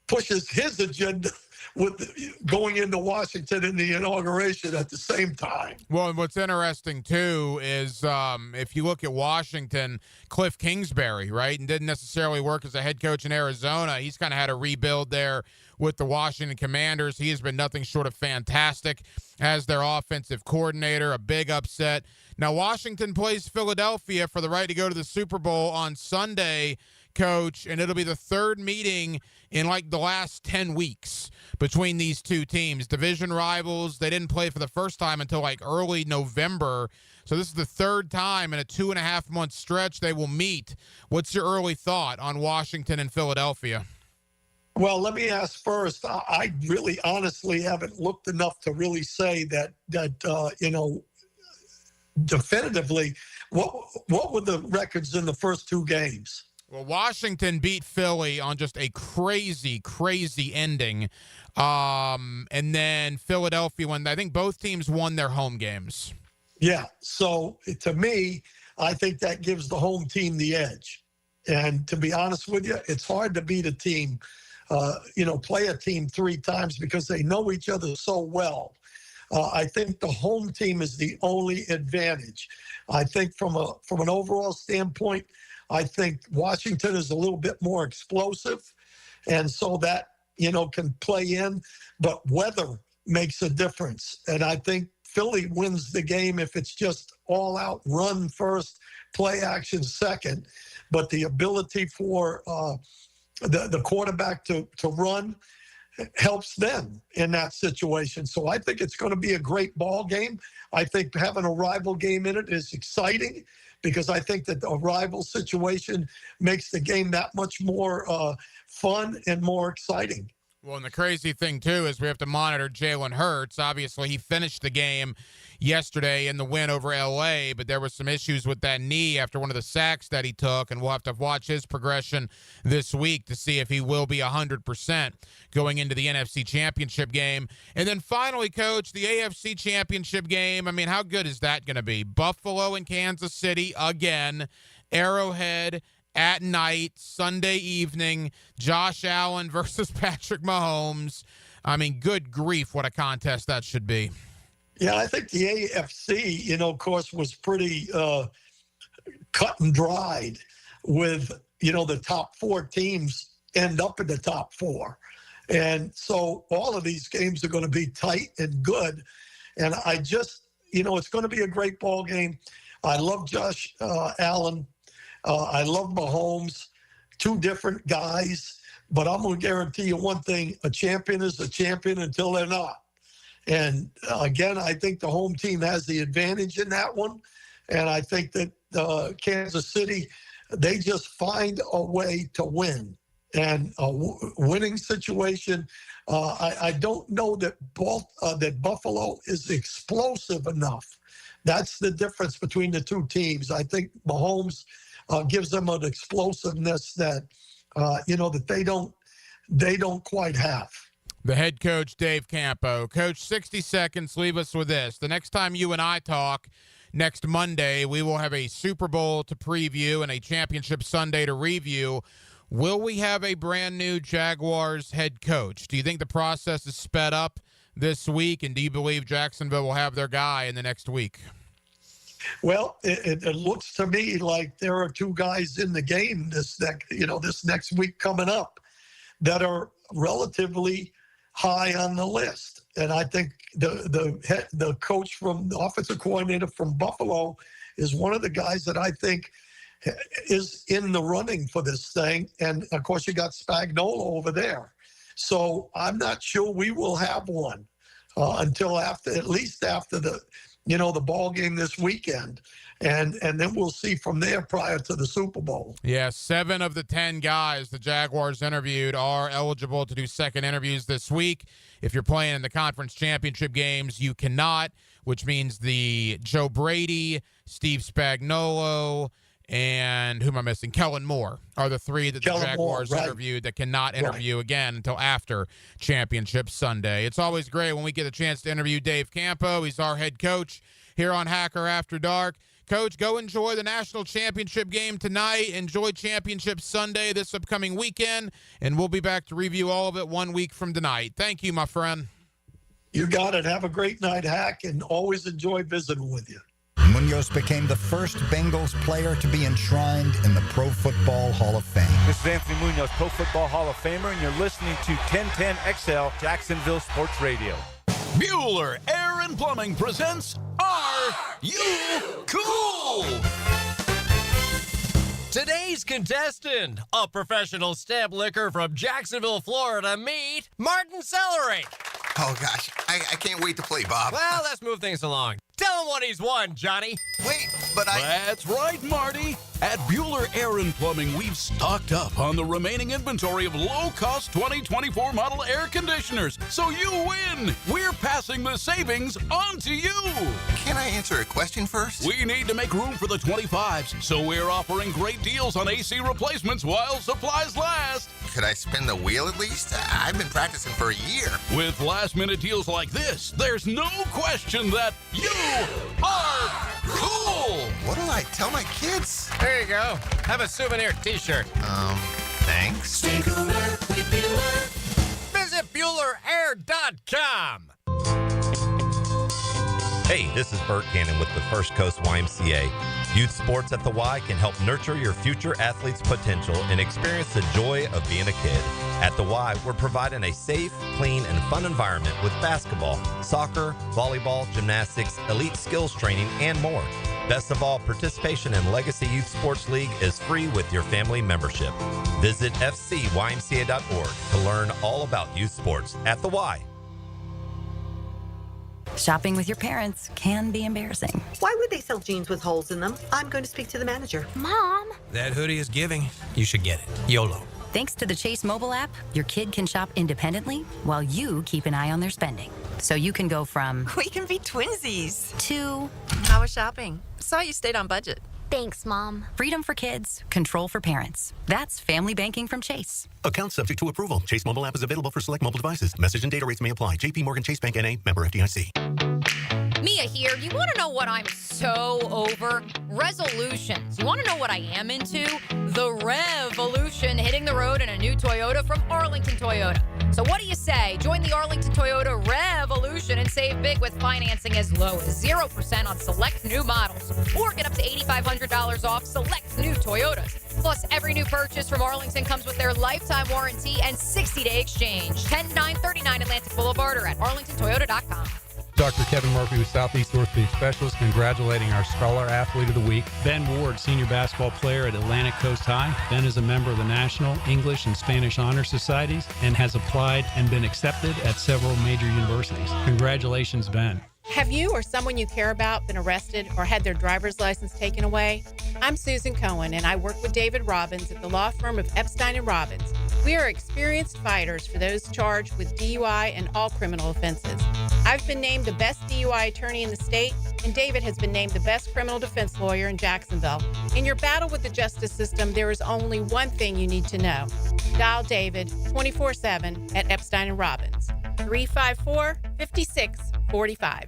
pushes his agenda with going into Washington in the inauguration at the same time. Well, and what's interesting, too, is if you look at Washington, Cliff Kingsbury, right, and didn't necessarily work as a head coach in Arizona. He's kind of had a rebuild there with the Washington Commanders. He has been nothing short of fantastic as their offensive coordinator, a big upset. Now, Washington plays Philadelphia for the right to go to the Super Bowl on Sunday, Coach, and it'll be the third meeting in like the last 10 weeks between these two teams. Division rivals, they didn't play for the first time until like early November. So this is the third time in a 2.5-month stretch they will meet. What's your early thought on Washington and Philadelphia? Well, let me ask first. I really honestly haven't looked enough to really say that definitively, what were the records in the first two games? Well, Washington beat Philly on just a crazy, crazy ending. And then Philadelphia won. I think both teams won their home games. Yeah. So to me, I think that gives the home team the edge. And to be honest with you, it's hard to beat a team, play a team 3 times because they know each other so well. I think the home team is the only advantage. I think from an overall standpoint, I think Washington is a little bit more explosive, and so that, can play in. But weather makes a difference. And I think Philly wins the game if it's just all out run first, play action second. But the ability for the quarterback to run helps them in that situation. So I think it's going to be a great ball game. I think having a rival game in it is exciting, because I think that a rival situation makes the game that much more fun and more exciting. Well, and the crazy thing, too, is we have to monitor Jalen Hurts. Obviously, he finished the game yesterday in the win over L.A., but there was some issues with that knee after one of the sacks that he took, and we'll have to watch his progression this week to see if he will be 100% going into the NFC Championship game. And then finally, Coach, the AFC Championship game, I mean, how good is that going to be? Buffalo and Kansas City again, Arrowhead at night, Sunday evening, Josh Allen versus Patrick Mahomes. I mean, good grief, what a contest that should be. Yeah, I think the AFC, of course, was pretty cut and dried with, the top 4 teams end up in the top 4. And so all of these games are going to be tight and good. And I just, it's going to be a great ball game. I love Josh Allen. I love Mahomes, 2 different guys, but I'm going to guarantee you one thing: a champion is a champion until they're not. And again, I think the home team has the advantage in that one. And I think that Kansas City, they just find a way to win. And a winning situation, I don't know that Buffalo is explosive enough. That's the difference between the two teams. I think Mahomes gives them an explosiveness that, that they don't quite have. The head coach, Dave Campo. Coach, 60 seconds, leave us with this. The next time you and I talk, next Monday, we will have a Super Bowl to preview and a championship Sunday to review. Will we have a brand new Jaguars head coach? Do you think the process is sped up this week, and do you believe Jacksonville will have their guy in the next week? Well, it looks to me like there are two guys in the game this next week coming up that are relatively high on the list. And I think the coach from the offensive coordinator from Buffalo is one of the guys that I think is in the running for this thing. And of course you got Spagnuolo over there. So I'm not sure we will have one until at least after the ball game this weekend. And then we'll see from there prior to the Super Bowl. Yeah, 7 of the 10 guys the Jaguars interviewed are eligible to do second interviews this week. If you're playing in the conference championship games, you cannot, which means the Joe Brady, Steve Spagnuolo, and who am I missing? Kellen Moore are the 3 that the Jaguars interviewed that cannot interview again until after Championship Sunday. It's always great when we get a chance to interview Dave Campo. He's our head coach here on Hacker After Dark. Coach, go enjoy the national championship game tonight. Enjoy Championship Sunday this upcoming weekend, and we'll be back to review all of it 1 week from tonight. Thank you, my friend. You got it. Have a great night, Hack, and always enjoy visiting with you. Munoz became the first Bengals player to be enshrined in the Pro Football Hall of Fame. This is Anthony Munoz, Pro Football Hall of Famer, and you're listening to 1010XL Jacksonville Sports Radio. Bueller Air and Plumbing presents Are You Cool? Today's contestant, a professional stamp licker from Jacksonville, Florida, meet Martin Celery. Oh, gosh. I can't wait to play, Bob. Well, let's move things along. Tell him what he's won, Johnny. Wait, but That's right, Marty. At Bueller Air and Plumbing, we've stocked up on the remaining inventory of low-cost 2024 model air conditioners, so you win. We're passing the savings on to you. Can I answer a question first? We need to make room for the 25s, so we're offering great deals on AC replacements while supplies last. Could I spin the wheel at least? I've been practicing for a year. With last-minute deals like this, there's no question that you are cool. What do I tell my kids? There you go. Have a souvenir t-shirt. Thanks. Stay cooler with Bueller. Visit BuellerAir.com. Hey, this is Bert Cannon with the First Coast YMCA. Youth sports at the Y can help nurture your future athlete's potential and experience the joy of being a kid. At the Y, we're providing a safe, clean, and fun environment with basketball, soccer, volleyball, gymnastics, elite skills training, and more. Best of all, participation in Legacy Youth Sports League is free with your family membership. Visit fcymca.org to learn all about youth sports at the Y. Shopping with your parents can be embarrassing. Why would they sell jeans with holes in them? I'm going to speak to the manager. Mom! That hoodie is giving. You should get it. YOLO. Thanks to the Chase mobile app, your kid can shop independently while you keep an eye on their spending. So you can go from... We can be twinsies. ...to... How was shopping? Saw you stayed on budget. Thanks, Mom. Freedom for kids, control for parents. That's family banking from Chase. Account subject to approval. Chase mobile app is available for select mobile devices. Message and data rates may apply. JP Morgan Chase Bank N.A. Member FDIC. Mia here. You want to know what I'm so over? Resolutions. You want to know what I am into? The revolution hitting the road in a new Toyota from Arlington Toyota. So what do you say? Join the Arlington Toyota revolution and save big with financing as low as 0% on select new models. Or get up to $8,500 off select new Toyotas. Plus, every new purchase from Arlington comes with their lifetime warranty and 60-day exchange. 10939 Atlantic Boulevard or at arlingtontoyota.com. Dr. Kevin Murphy with Southeast Orthopedic Specialist, congratulating our Scholar Athlete of the Week, Ben Ward, senior basketball player at Atlantic Coast High. Ben is a member of the National English and Spanish Honor Societies and has applied and been accepted at several major universities. Congratulations, Ben. Have you or someone you care about been arrested or had their driver's license taken away? I'm Susan Cohen, and I work with David Robbins at the law firm of Epstein & Robbins. We are experienced fighters for those charged with DUI and all criminal offenses. I've been named the best DUI attorney in the state, and David has been named the best criminal defense lawyer in Jacksonville. In your battle with the justice system, there is only one thing you need to know. Dial David 24/7 at Epstein & Robbins, 354-5645.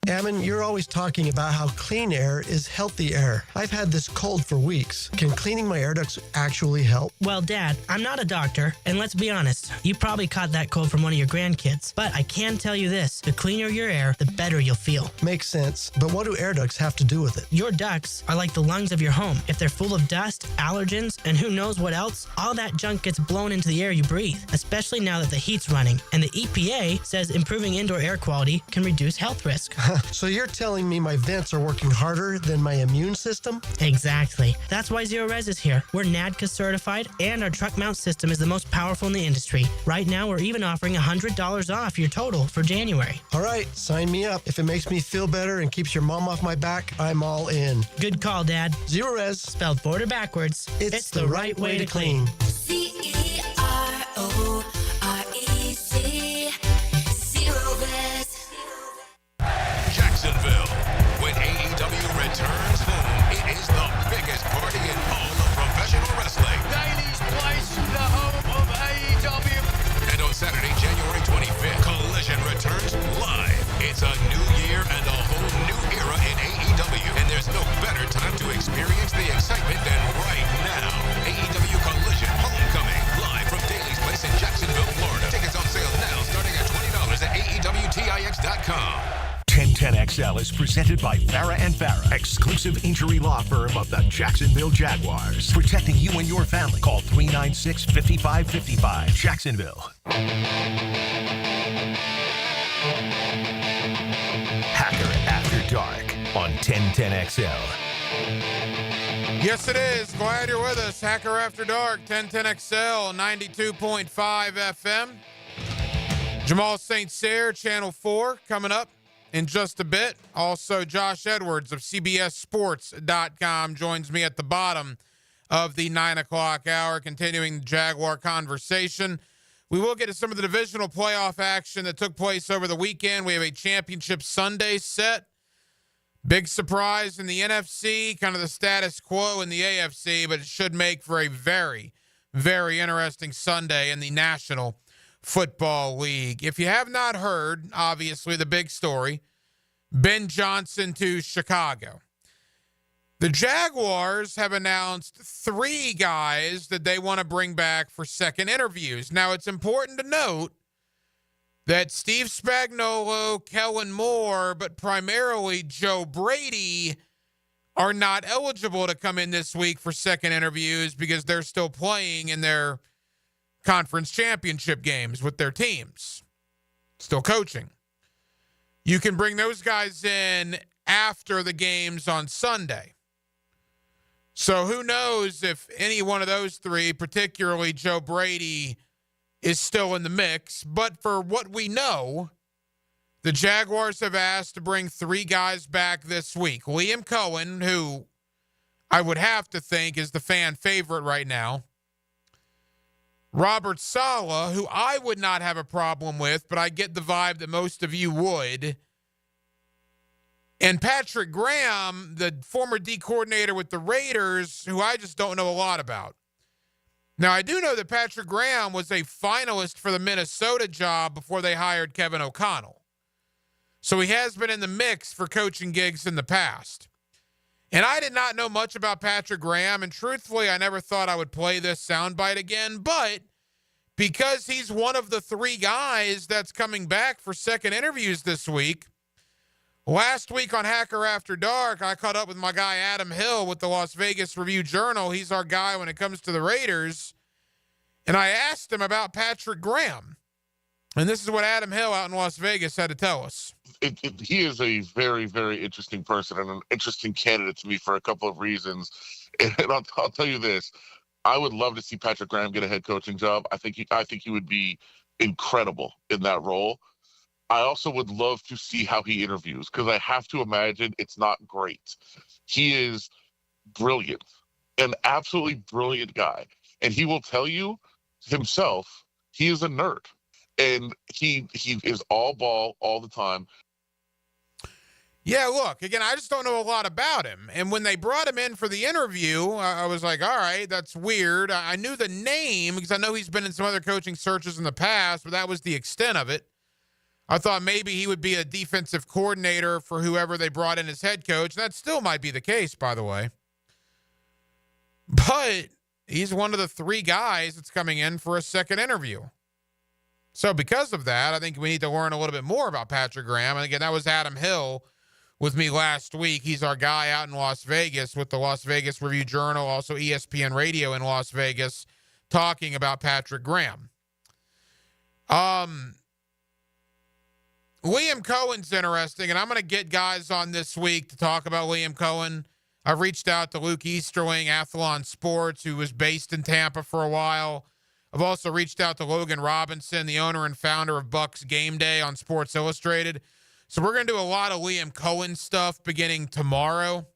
Ammon, you're always talking about how clean air is healthy air. I've had this cold for weeks. Can cleaning my air ducts actually help? Well, Dad, I'm not a doctor, and let's be honest, you probably caught that cold from one of your grandkids. But I can tell you this, the cleaner your air, the better you'll feel. Makes sense, but what do air ducts have to do with it? Your ducts are like the lungs of your home. If they're full of dust, allergens, and who knows what else, all that junk gets blown into the air you breathe, especially now that the heat's running. And the EPA says improving indoor air quality can reduce health risk. So you're telling me my vents are working harder than my immune system? Exactly. That's why Zero Res is here. We're NADCA certified, and our truck mount system is the most powerful in the industry. Right now, we're even offering $100 off your total for January. All right, sign me up. If it makes me feel better and keeps your mom off my back, I'm all in. Good call, Dad. Zero Res. Spelled border backwards. It's the right way to clean. CEROREC. Zero Res. Jacksonville. When AEW returns home, it is the biggest party in all of professional wrestling. Daily's Place, the home of AEW. And on Saturday, January 25th, Collision returns live. It's a new year and a whole new era in AEW, and there's no better time to experience the excitement than right now. AEW Collision Homecoming, live from Daily's Place in Jacksonville, Florida. Tickets on sale now, starting at $20 at AEWTIX.com. 1010XL is presented by Farah and Farah, exclusive injury law firm of the Jacksonville Jaguars. Protecting you and your family. Call 396-5555. Jacksonville. Hacker After Dark on 1010XL. Yes, it is. Glad you're with us. Hacker After Dark, 1010XL, 92.5 FM. Jamal St. Channel 4, coming up in just a bit. Also, Josh Edwards of CBSSports.com joins me at the bottom of the 9 o'clock hour, continuing the Jaguar conversation. We will get to some of the divisional playoff action that took place over the weekend. We have a championship Sunday set. Big surprise in the NFC, kind of the status quo in the AFC, but it should make for a very, very interesting Sunday in the National Football League. If you have not heard, obviously the big story, Ben Johnson to Chicago. The Jaguars have announced 3 guys that they want to bring back for second interviews. Now, it's important to note that Steve Spagnuolo, Kellen Moore, but primarily Joe Brady are not eligible to come in this week for second interviews because they're still playing in their conference championship games with their teams, still coaching. You can bring those guys in after the games on Sunday. So who knows if any one of those 3, particularly Joe Brady, is still in the mix. But for what we know, the Jaguars have asked to bring 3 guys back this week. Liam Cohen, who I would have to think is the fan favorite right now. Robert Saleh, who I would not have a problem with, but I get the vibe that most of you would. And Patrick Graham, the former D coordinator with the Raiders, who I just don't know a lot about. Now, I do know that Patrick Graham was a finalist for the Minnesota job before they hired Kevin O'Connell. So he has been in the mix for coaching gigs in the past. And I did not know much about Patrick Graham, and truthfully, I never thought I would play this soundbite again, but because he's one of the 3 guys that's coming back for second interviews this week, last week on Hacker After Dark, I caught up with my guy Adam Hill with the Las Vegas Review-Journal. He's our guy when it comes to the Raiders. And I asked him about Patrick Graham. And this is what Adam Hill out in Las Vegas had to tell us. He is a very, very interesting person and an interesting candidate to me for a couple of reasons. And I'll tell you this. I would love to see Patrick Graham get a head coaching job. I think he would be incredible in that role. I also would love to see how he interviews because I have to imagine it's not great. He is brilliant, an absolutely brilliant guy. And he will tell you himself he is a nerd. And he is all ball all the time. Yeah, look, again, I just don't know a lot about him. And when they brought him in for the interview, I was like, all right, that's weird. I knew the name because I know he's been in some other coaching searches in the past, but that was the extent of it. I thought maybe he would be a defensive coordinator for whoever they brought in as head coach. That still might be the case, by the way. But he's one of the 3 guys that's coming in for a second interview. So because of that, I think we need to learn a little bit more about Patrick Graham. And again, that was Adam Hill with me last week. He's our guy out in Las Vegas with the Las Vegas Review-Journal, also ESPN Radio in Las Vegas, talking about Patrick Graham. Liam Cohen's interesting, and I'm going to get guys on this week to talk about Liam Cohen. I've reached out to Luke Easterling, Athlon Sports, who was based in Tampa for a while. I've also reached out to Logan Robinson, the owner and founder of Bucks Game Day on Sports Illustrated. So we're going to do a lot of Liam Cohen stuff beginning tomorrow.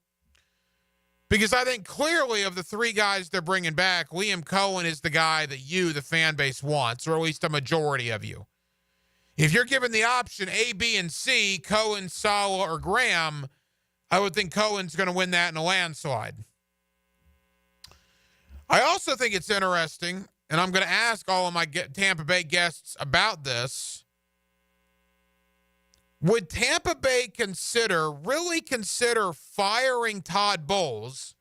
Because I think clearly of the 3 guys they're bringing back, Liam Cohen is the guy that you, the fan base, wants, or at least a majority of you. If you're given the option A, B, and C, Cohen, Saleh, or Graham, I would think Cohen's going to win that in a landslide. I also think it's interesting, and I'm going to ask all of my Tampa Bay guests about this. Would Tampa Bay really consider firing Todd Bowles,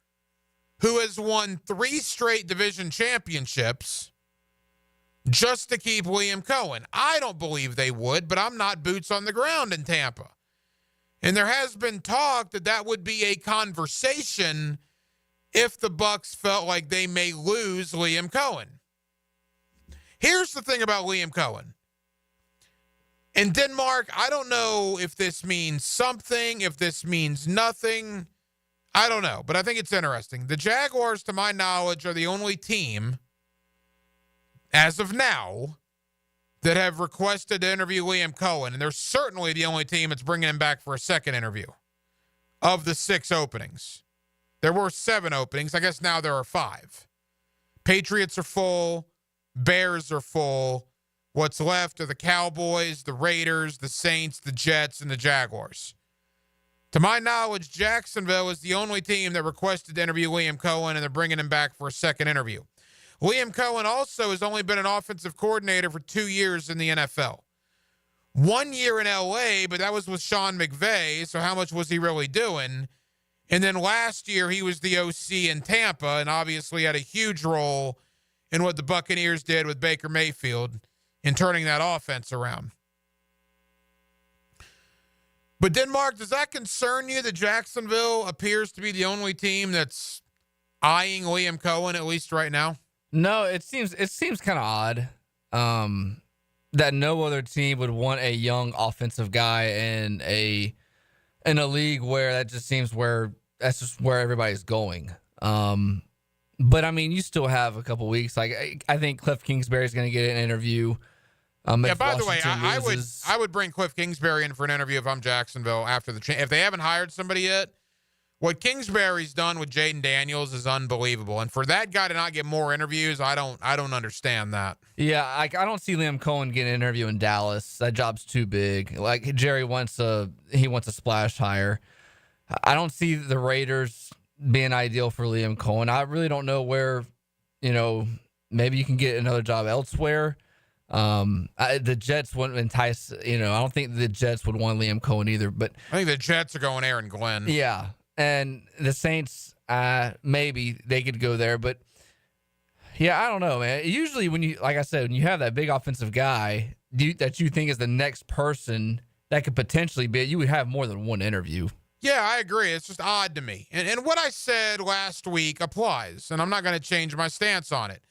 who has won 3 straight division championships, just to keep Liam Cohen? I don't believe they would, but I'm not boots on the ground in Tampa. And there has been talk that would be a conversation if the Bucs felt like they may lose Liam Cohen. Here's the thing about Liam Cohen. In Denmark, I don't know if this means something, if this means nothing. I don't know, but I think it's interesting. The Jaguars, to my knowledge, are the only team, as of now, that have requested to interview Liam Cohen, and they're certainly the only team that's bringing him back for a second interview of the 6 openings. There were 7 openings. I guess now there are 5. Patriots are full. Bears are full. What's left are the Cowboys, the Raiders, the Saints, the Jets, and the Jaguars. To my knowledge, Jacksonville is the only team that requested to interview Liam Cohen, and they're bringing him back for a second interview. Liam Cohen also has only been an offensive coordinator for 2 years in the NFL. 1 year in L.A., but that was with Sean McVay, so how much was he really doing? And then last year, he was the OC in Tampa and obviously had a huge role in what the Buccaneers did with Baker Mayfield in turning that offense around. But Denmark, does that concern you that Jacksonville appears to be the only team that's eyeing Liam Cohen, at least right now? No, it seems kind of odd that no other team would want a young offensive guy in a league where that's just where everybody's going. But I mean, you still have a couple weeks. Like I think Cliff Kingsbury is going to get an interview. By the way, I would bring Cliff Kingsbury in for an interview if I'm Jacksonville after if they haven't hired somebody yet. What Kingsbury's done with Jaden Daniels is unbelievable, and for that guy to not get more interviews, I don't understand that. Yeah, I don't see Liam Cohen getting an interview in Dallas. That job's too big. Like Jerry wants a splash hire. I don't see the Raiders being ideal for Liam Cohen. I really don't know where, maybe you can get another job elsewhere. The Jets wouldn't entice. I don't think the Jets would want Liam Cohen either. But I think the Jets are going Aaron Glenn. Yeah. And the Saints, maybe they could go there, but yeah, I don't know, man. Usually when you have that big offensive guy that you think is the next person that could potentially be, you would have more than one interview. Yeah, I agree. It's just odd to me. And what I said last week applies, and I'm not going to change my stance on it.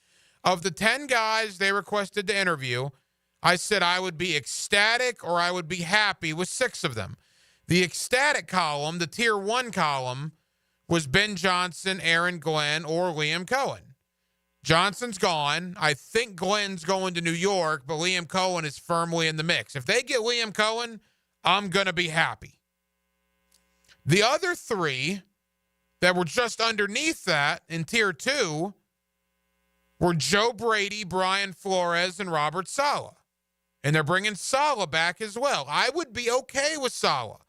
Of the 10 guys they requested to interview, I said I would be ecstatic or I would be happy with 6 of them. The ecstatic column, the tier 1 column, was Ben Johnson, Aaron Glenn, or Liam Cohen. Johnson's gone. I think Glenn's going to New York, but Liam Cohen is firmly in the mix. If they get Liam Cohen, I'm going to be happy. The other three that were just underneath that in Tier 2 were Joe Brady, Brian Flores, and Robert Saleh. And they're bringing Saleh back as well. I would be okay with Saleh.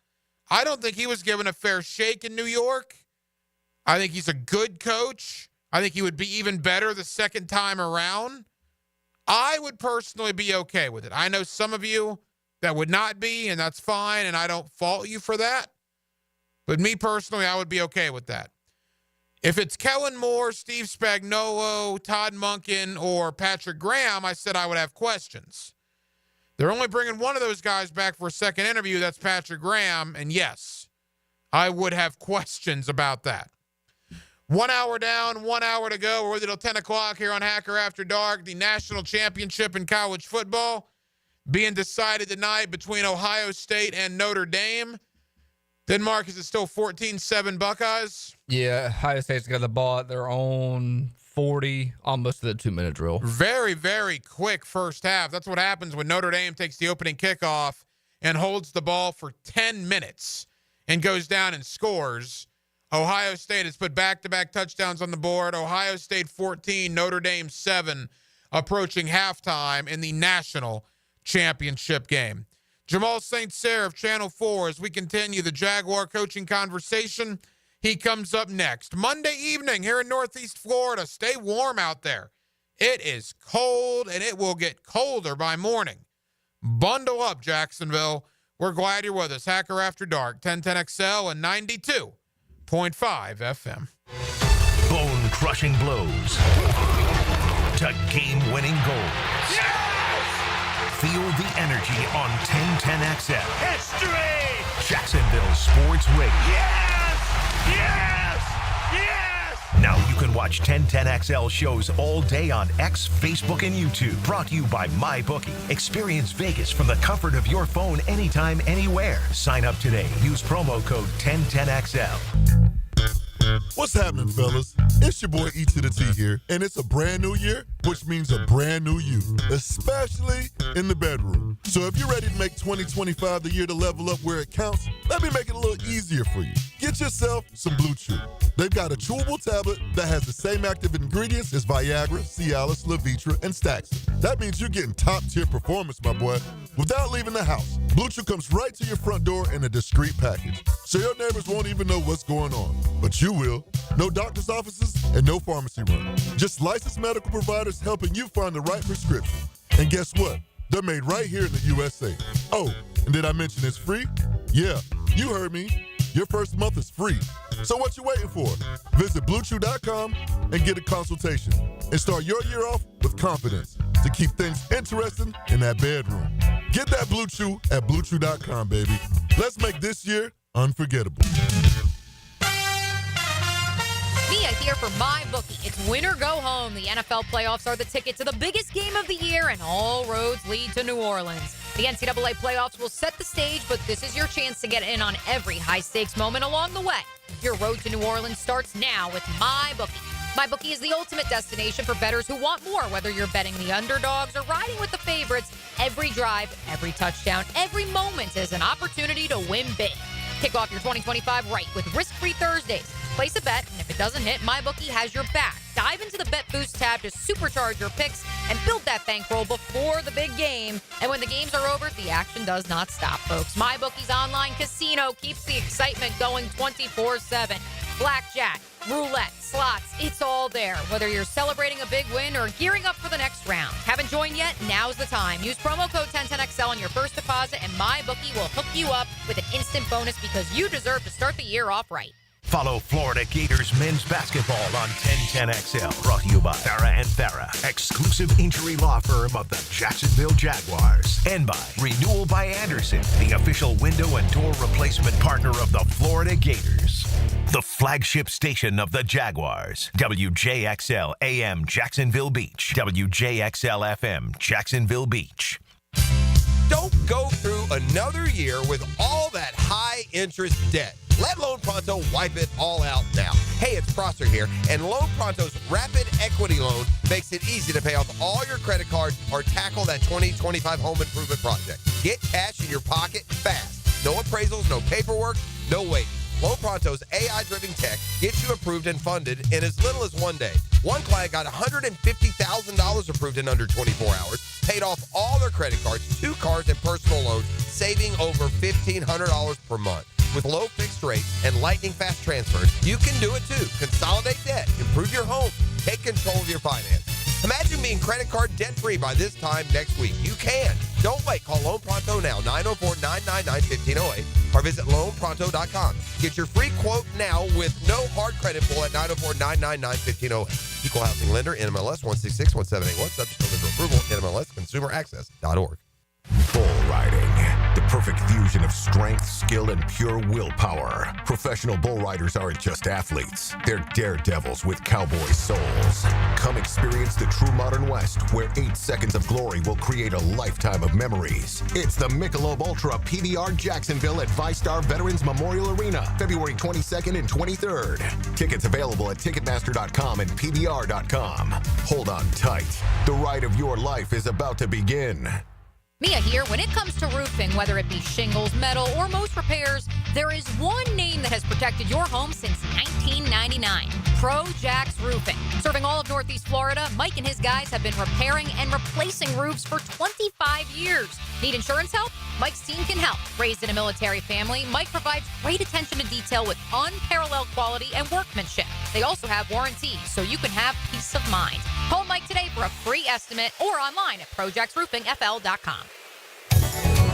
I don't think he was given a fair shake in New York. I think he's a good coach. I think he would be even better the second time around. I would personally be okay with it. I know some of you that would not be, and that's fine, and I don't fault you for that. But me personally, I would be okay with that. If it's Kellen Moore, Steve Spagnuolo, Todd Monken, or Patrick Graham, I said I would have questions. They're only bringing one of those guys back for a second interview. That's Patrick Graham. And yes, I would have questions about that. 1 hour down, 1 hour to go. We're with it till 10 o'clock here on Hacker After Dark. The national championship in college football being decided tonight between Ohio State and Notre Dame. Denmark, is it still 14-7 Buckeyes? Yeah, Ohio State's got the ball at their own 40, almost to the 2-minute drill. Very, very quick first half. That's what happens when Notre Dame takes the opening kickoff and holds the ball for 10 minutes and goes down and scores. Ohio State has put back-to-back touchdowns on the board. Ohio State 14, Notre Dame 7, approaching halftime in the national championship game. Jamal St. of Channel 4 as we continue the Jaguar coaching conversation. He comes up next. Monday evening here in Northeast Florida. Stay warm out there. It is cold, and it will get colder by morning. Bundle up, Jacksonville. We're glad you're with us. Hacker After Dark, 1010XL and 92.5 FM. Bone-crushing blows to game-winning goals. Yes! Feel the energy on 1010XL. History! Jacksonville Sports Radio. Yes! Yes! Yes! Now you can watch 1010XL shows all day on X, Facebook, and YouTube. Brought to you by MyBookie. Experience Vegas from the comfort of your phone anytime, anywhere. Sign up today. Use promo code 1010XL. What's happening, fellas? It's your boy E to the T here, and it's a brand new year, which means a brand new you, especially in the bedroom. So if you're ready to make 2025 the year to level up where it counts, let me make it a little easier for you. Get yourself some Blue Chew. They've got a chewable tablet that has the same active ingredients as Viagra, Cialis, Levitra, and Staxin. That means you're getting top-tier performance, my boy, without leaving the house. Blue Chew comes right to your front door in a discreet package, so your neighbors won't even know what's going on. But you will. No doctor's offices and no pharmacy run. Just licensed medical providers helping you find the right prescription. And guess what? They're made right here in the USA. Oh, and did I mention it's free? Yeah, you heard me. Your first month is free. So what you waiting for? Visit BlueChew.com and get a consultation. And start your year off with confidence to keep things interesting in that bedroom. Get that Blue Chew at BlueChew.com, baby. Let's make this year unforgettable. Mia here for MyBookie. It's win or go home. The NFL playoffs are the ticket to the biggest game of the year, and all roads lead to New Orleans. The NCAA playoffs will set the stage, but this is your chance to get in on every high-stakes moment along the way. Your road to New Orleans starts now with MyBookie. MyBookie is the ultimate destination for bettors who want more, whether you're betting the underdogs or riding with the favorites. Every drive, every touchdown, every moment is an opportunity to win big. Kick off your 2025 right with risk-free Thursdays. Place a bet, and if it doesn't hit, MyBookie has your back. Dive into the Bet Boost tab to supercharge your picks and build that bankroll before the big game. And when the games are over, the action does not stop, folks. MyBookie's online casino keeps the excitement going 24/7. Blackjack, roulette, slots, it's all there. Whether you're celebrating a big win or gearing up for the next round. Haven't joined yet? Now's the time. Use promo code 1010XL on your first deposit, and MyBookie will hook you up with an instant bonus because you deserve to start the year off right. Follow Florida Gators men's basketball on 1010XL. Brought to you by Farah and Farah, exclusive injury law firm of the Jacksonville Jaguars. And by Renewal by Anderson, the official window and door replacement partner of the Florida Gators. The flagship station of the Jaguars. WJXL AM Jacksonville Beach. WJXL FM Jacksonville Beach. Don't go through another year with all that high-interest debt. Let Loan Pronto wipe it all out now. Hey, it's Prosser here, and Loan Pronto's Rapid Equity Loan makes it easy to pay off all your credit cards or tackle that 2025 home improvement project. Get cash in your pocket fast. No appraisals, no paperwork, no waiting. Loan Pronto's AI-driven tech gets you approved and funded in as little as 1 day. One client got $150,000 approved in under 24 hours, paid off all their credit cards, 2 cars, and personal loans, saving over $1,500 per month. With low fixed rates and lightning fast transfers, you can do it too. Consolidate debt, improve your home, take control of your finances. Imagine being credit card debt-free by this time next week. You can. Don't wait. Call Loan Pronto now, 904-999-1508, or visit loanpronto.com. Get your free quote now with no hard credit pull at 904-999-1508. Equal housing lender, NMLS 1661781, subject to lender approval, NMLS consumeraccess.org. Bull riding. The perfect fusion of strength, skill, and pure willpower. Professional bull riders aren't just athletes. They're daredevils with cowboy souls. Come experience the true modern West, where 8 seconds of glory will create a lifetime of memories. It's the Michelob Ultra PBR Jacksonville at ViStar Veterans Memorial Arena, February 22nd and 23rd. Tickets available at Ticketmaster.com and PBR.com. Hold on tight. The ride of your life is about to begin. Mia here. When it comes to roofing, whether it be shingles, metal, or most repairs, there is one name that has protected your home since 1999. Pro-Jax Roofing. Serving all of Northeast Florida, Mike and his guys have been repairing and replacing roofs for 25 years. Need insurance help? Mike's team can help. Raised in a military family, Mike provides great attention to detail with unparalleled quality and workmanship. They also have warranties, so you can have peace of mind. Call Mike today for a free estimate or online at projaxroofingfl.com.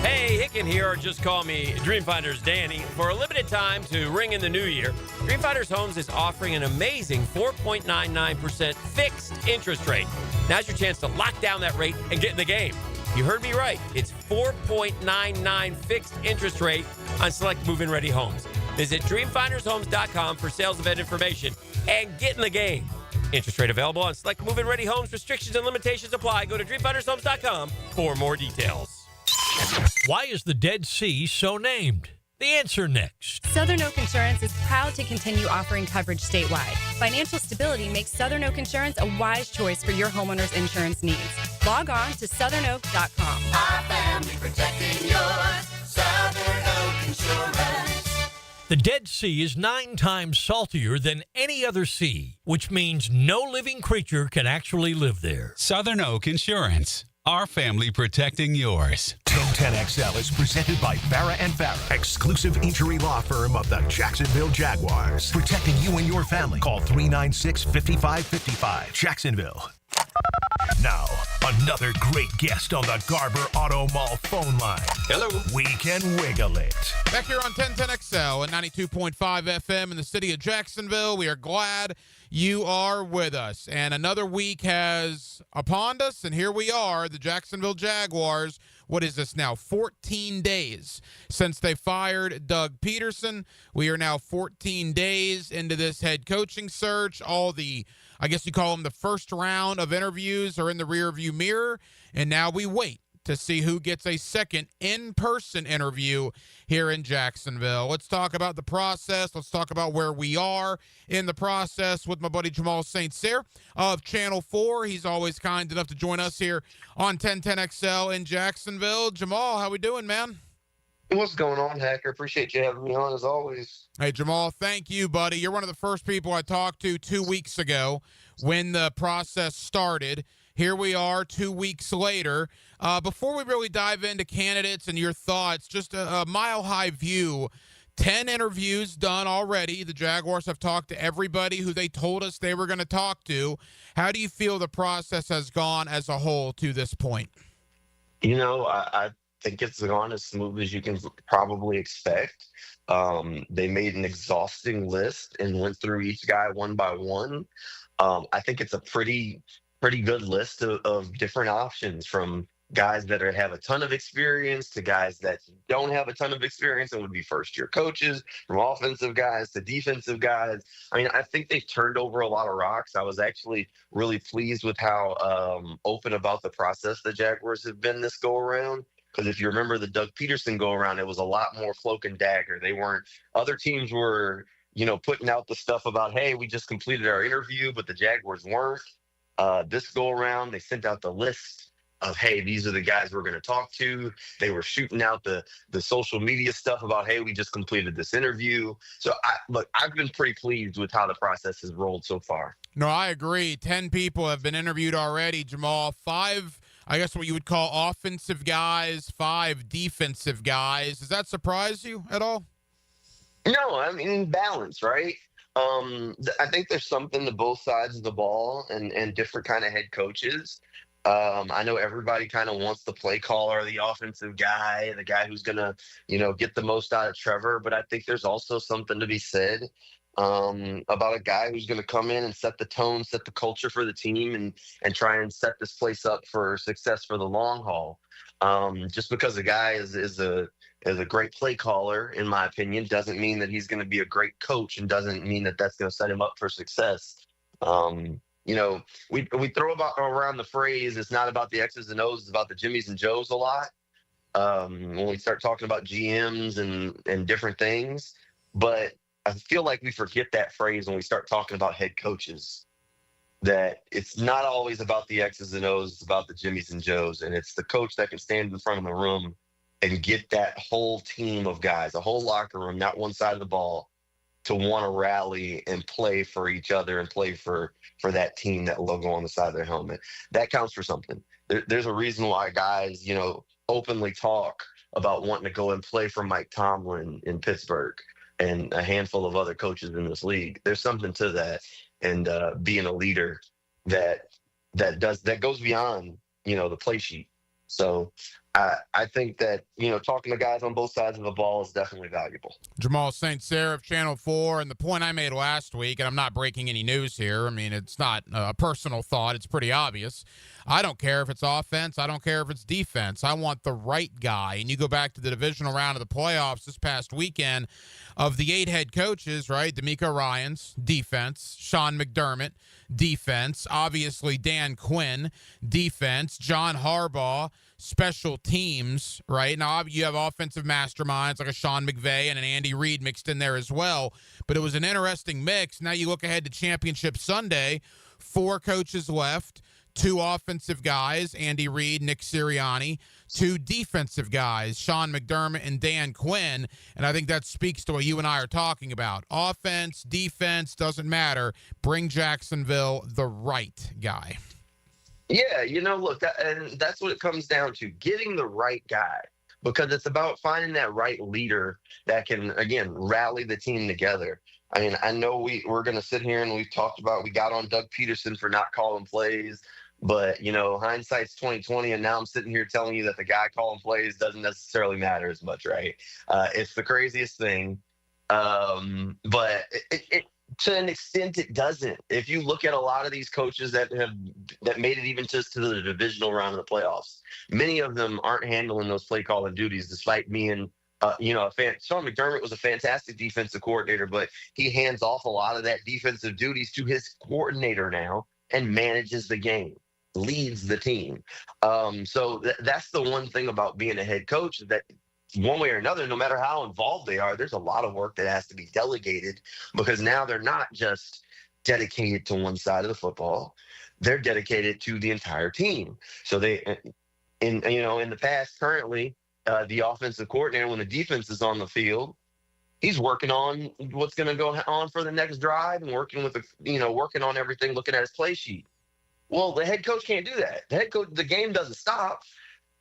Hey, Hicken here, or just call me Dreamfinders Danny. For a limited time to ring in the new year, Dreamfinders Homes is offering an amazing 4.99% fixed interest rate. Now's your chance to lock down that rate and get in the game. You heard me right. It's 4.99 fixed interest rate on select move-in ready homes. Visit dreamfindershomes.com for sales event information and get in the game. Interest rate available on select move-in ready homes. Restrictions and limitations apply. Go to dreamfindershomes.com for more details. Why is the Dead Sea so named? The answer next. Southern Oak Insurance is proud to continue offering coverage statewide. Financial stability makes Southern Oak Insurance a wise choice for your homeowner's insurance needs. Log on to southernoak.com. Our family protecting yours. Southern Oak Insurance. The Dead Sea is 9 times saltier than any other sea, which means no living creature can actually live there. Southern Oak Insurance. Our family protecting yours. 1010XL is presented by Farah and Farah, exclusive injury law firm of the Jacksonville Jaguars. Protecting you and your family. Call 396-5555. Jacksonville. Now, another great guest on the Garber Auto Mall phone line. Hello. We can wiggle it. Back here on 1010XL and 92.5 FM in the city of Jacksonville. We are glad you are with us. And another week has upon us, and here we are, the Jacksonville Jaguars. What is this now? 14 days since they fired Doug Peterson. We are now 14 days into this head coaching search. All the, I guess you call them the first round of interviews are in the rearview mirror, and now we wait to see who gets a second in-person interview here in Jacksonville. Let's talk about the process. Let's talk about where we are in the process with my buddy Jamal St of Channel 4. He's always kind enough to join us here on 1010XL in Jacksonville. Jamal, how we doing, man? What's going on, Hacker? Appreciate you having me on as always. Hey, Jamal, thank you, buddy. You're one of the first people I talked to 2 weeks ago when the process started. Here we are 2 weeks later. Before we really dive into candidates and your thoughts, just a mile-high view, 10 interviews done already. The Jaguars have talked to everybody who they told us they were going to talk to. How do you feel the process has gone as a whole to this point? You know, I think it's gone as smooth as you can probably expect. They made an exhausting list and went through each guy one by one. I think it's a pretty good list of different options, from guys that have a ton of experience to guys that don't have a ton of experience and would be first-year coaches, from offensive guys to defensive guys. I mean, I think they've turned over a lot of rocks. I was actually really pleased with how open about the process the Jaguars have been this go-around. Because if you remember the Doug Peterson go around, it was a lot more cloak and dagger. Other teams were, putting out the stuff about, hey, we just completed our interview, but the Jaguars weren't. This go around, they sent out the list of, hey, these are the guys we're going to talk to. They were shooting out the social media stuff about, hey, we just completed this interview. So, I've been pretty pleased with how the process has rolled so far. No, I agree. 10 people have been interviewed already, Jamal. 5, I guess what you would call offensive guys, 5 defensive guys. Does that surprise you at all? No, I mean, balance, right? I think there's something to both sides of the ball and different kind of head coaches. I know everybody kind of wants the play caller, the offensive guy, the guy who's going to, get the most out of Trevor. But I think there's also something to be said about a guy who's going to come in and set the tone, set the culture for the team and try and set this place up for success for the long haul. Just because a guy is a great play caller, in my opinion, doesn't mean that he's going to be a great coach and doesn't mean that that's going to set him up for success. We throw around the phrase, it's not about the X's and O's, it's about the Jimmies and Joes a lot. When we start talking about GMs and different things, but I feel like we forget that phrase when we start talking about head coaches, that it's not always about the X's and O's, it's about the Jimmies and Joes. And it's the coach that can stand in front of the room and get that whole team of guys, a whole locker room, not one side of the ball, to want to rally and play for each other and play for that team, that logo on the side of their helmet. That counts for something. There's a reason why guys, openly talk about wanting to go and play for Mike Tomlin in Pittsburgh and a handful of other coaches in this league. There's something to that. And being a leader that goes beyond, the play sheet. So I think that, talking to guys on both sides of the ball is definitely valuable. Jamal St. of Channel 4, and the point I made last week, and I'm not breaking any news here. I mean, it's not a personal thought. It's pretty obvious. I don't care if it's offense. I don't care if it's defense. I want the right guy. And you go back to the divisional round of the playoffs this past weekend, of the 8 head coaches, right? D'Amico Ryans, defense. Sean McDermott, defense. Obviously, Dan Quinn, defense. John Harbaugh, special teams, right? Now, you have offensive masterminds like a Sean McVay and an Andy Reid mixed in there as well, but it was an interesting mix. Now you look ahead to Championship Sunday, 4 coaches left, 2 offensive guys, Andy Reid, Nick Sirianni, 2 defensive guys, Sean McDermott and Dan Quinn, and I think that speaks to what you and I are talking about. Offense, defense, doesn't matter. Bring Jacksonville the right guy. Yeah, look, and that's what it comes down to, getting the right guy, because it's about finding that right leader that can, again, rally the team together. I mean, I know we're going to sit here and we've talked about, we got on Doug Peterson for not calling plays, but, hindsight's 20/20, and now I'm sitting here telling you that the guy calling plays doesn't necessarily matter as much, right? It's the craziest thing, but it to an extent, it doesn't. If you look at a lot of these coaches that made it even just to the divisional round of the playoffs, many of them aren't handling those play calling duties, despite being, a fan. Sean McDermott was a fantastic defensive coordinator, but he hands off a lot of that defensive duties to his coordinator now and manages the game, leads the team. So that's the one thing about being a head coach, that one way or another, no matter how involved they are, there's a lot of work that has to be delegated, because now they're not just dedicated to one side of the football. They're dedicated to the entire team. So in the past, currently, the offensive coordinator, when the defense is on the field, he's working on what's going to go on for the next drive and working on everything, looking at his play sheet. Well, the head coach can't do that. The game doesn't stop.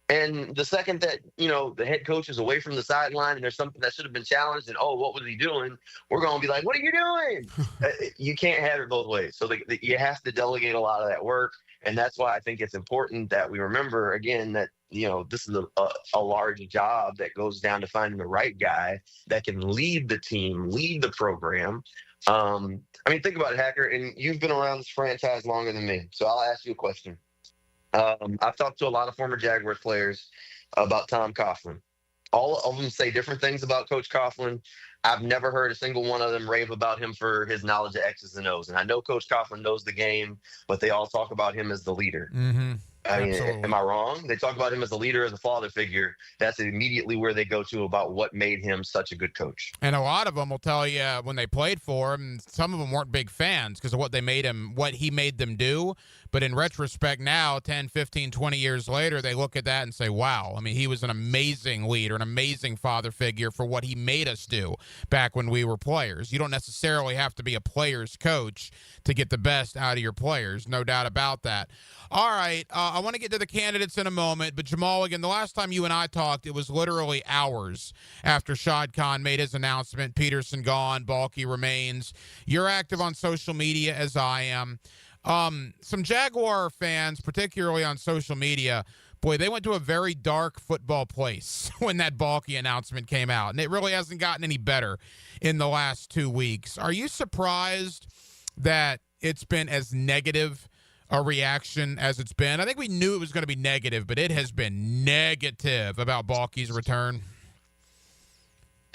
And the second that, the head coach is away from the sideline and there's something that should have been challenged and, what was he doing? We're going to be like, what are you doing? You can't have it both ways. So you have to delegate a lot of that work. And that's why I think it's important that we remember, again, that, this is a large job that goes down to finding the right guy that can lead the team, lead the program. Think about it, Hacker, and you've been around this franchise longer than me. So I'll ask you a question. I've talked to a lot of former Jaguars players about Tom Coughlin. All of them say different things about Coach Coughlin. I've never heard a single one of them rave about him for his knowledge of X's and O's. And I know Coach Coughlin knows the game, but they all talk about him as the leader. Mm-hmm. I mean, Absolutely. am I wrong? They talk about him as a leader, as a father figure. That's immediately where they go to about what made him such a good coach. And a lot of them will tell you when they played for him, some of them weren't big fans because of what he made them do. But in retrospect now, 10, 15, 20 years later, they look at that and say, wow, I mean, he was an amazing leader, an amazing father figure for what he made us do back when we were players. You don't necessarily have to be a player's coach to get the best out of your players, no doubt about that. All right, I want to get to the candidates in a moment, but Jamal, again, the last time you and I talked, it was literally hours after Shad Khan made his announcement, Peterson gone, Balky remains. You're active on social media as I am. Some Jaguar fans, particularly on social media, boy, they went to a very dark football place when that Balky announcement came out, and it really hasn't gotten any better in the last 2 weeks. Are you surprised that it's been as negative a reaction as it's been? I think we knew it was going to be negative, but it has been negative about Balky's return.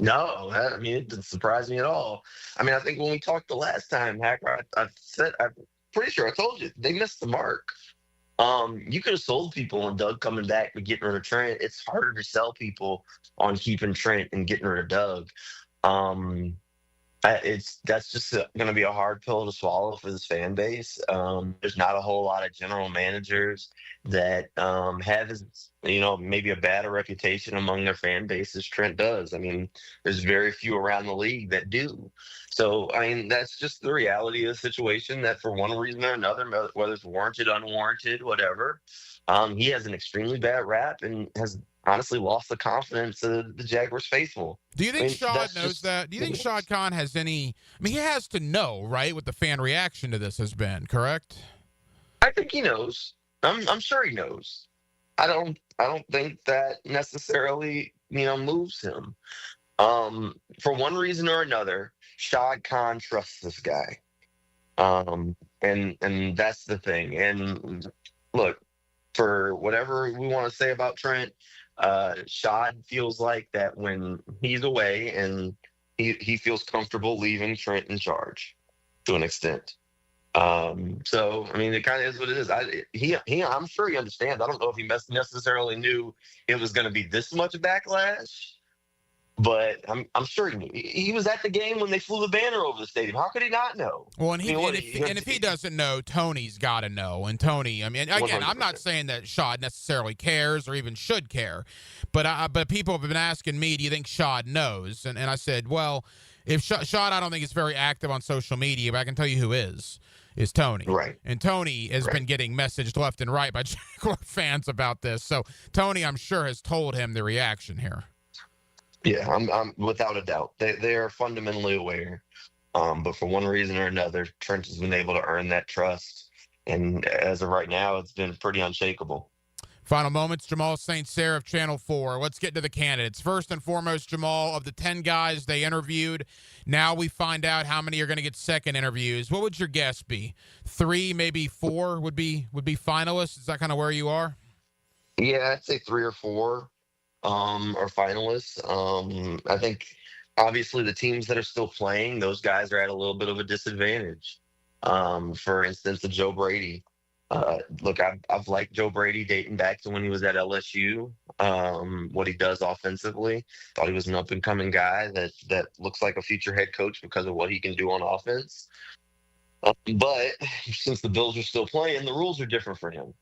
No, I mean, it didn't surprise me at all. I mean, I think when we talked the last time, Hacker, I'm pretty sure I told you they missed the mark. You could have sold people on Doug coming back but getting rid of Trent. It's harder to sell people on keeping Trent and getting rid of Doug. That's just going to be a hard pill to swallow for this fan base. There's not a whole lot of general managers that have maybe a better reputation among their fan base as Trent does. I mean, there's very few around the league that do. So, I mean, that's just the reality of the situation, that for one reason or another, whether it's warranted, unwarranted, whatever, he has an extremely bad rap and has honestly lost the confidence of the Jaguars faithful. Do you think Shad knows that? Do you think Shad Khan has any? I mean, he has to know, right, what the fan reaction to this has been, correct? I think he knows. I'm sure he knows. I don't think that necessarily moves him. For one reason or another, Shad Khan trusts this guy. And that's the thing. And look, for whatever we want to say about Trent, Shad feels like that when he's away, and he feels comfortable leaving Trent in charge to an extent. So, I mean, it kind of is what it is. I'm sure he understands. I don't know if he necessarily knew it was going to be this much backlash, but I'm sure he knew. He was at the game when they flew the banner over the stadium. How could he not know? Well, and if he doesn't know, Tony's got to know. And Tony, I mean, again, 100%. I'm not saying that Shad necessarily cares or even should care, but people have been asking me, do you think Shad knows? And I said, well, if Shad, I don't think is very active on social media, but I can tell you who is Tony. Right. And Tony has been getting messaged left and right by Jaguar fans about this. So Tony, I'm sure, has told him the reaction here. Yeah, I'm without a doubt. They are fundamentally aware. But for one reason or another, Trent has been able to earn that trust. And as of right now, it's been pretty unshakable. Final moments, Jamal St. of Channel 4. Let's get to the candidates. First and foremost, Jamal, of the 10 guys they interviewed, now we find out how many are going to get second interviews. What would your guess be? 3, maybe 4 would be finalists? Is that kind of where you are? Yeah, I'd say 3 or 4 are finalists. I think, obviously, the teams that are still playing, those guys are at a little bit of a disadvantage. For instance, the Joe Brady. Look, I've liked Joe Brady dating back to when he was at LSU. What he does offensively, thought he was an up and coming guy that looks like a future head coach because of what he can do on offense. But since the Bills are still playing, the rules are different for him.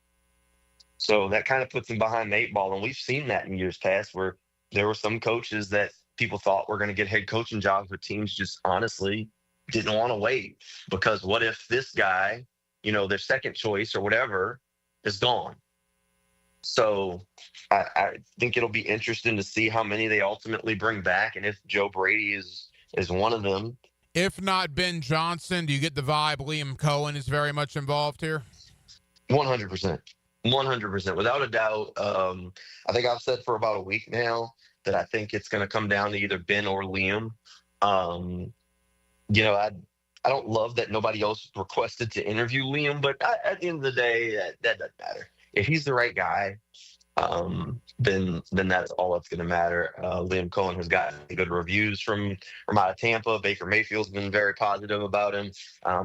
So that kind of puts him behind the 8 ball, and we've seen that in years past where there were some coaches that people thought were going to get head coaching jobs, but teams just honestly didn't want to wait, because what if this guy, their second choice or whatever, is gone? So I think it'll be interesting to see how many they ultimately bring back, and if Joe Brady is one of them. If not Ben Johnson, do you get the vibe Liam Cohen is very much involved here? 100%. 100%. Without a doubt. I think I've said for about a week now that I think it's going to come down to either Ben or Liam. I don't love that nobody else requested to interview Liam, but at the end of the day, that doesn't matter. If he's the right guy, then that's all that's going to matter. Liam Cohen has gotten good reviews from out of Tampa. Baker Mayfield's been very positive about him.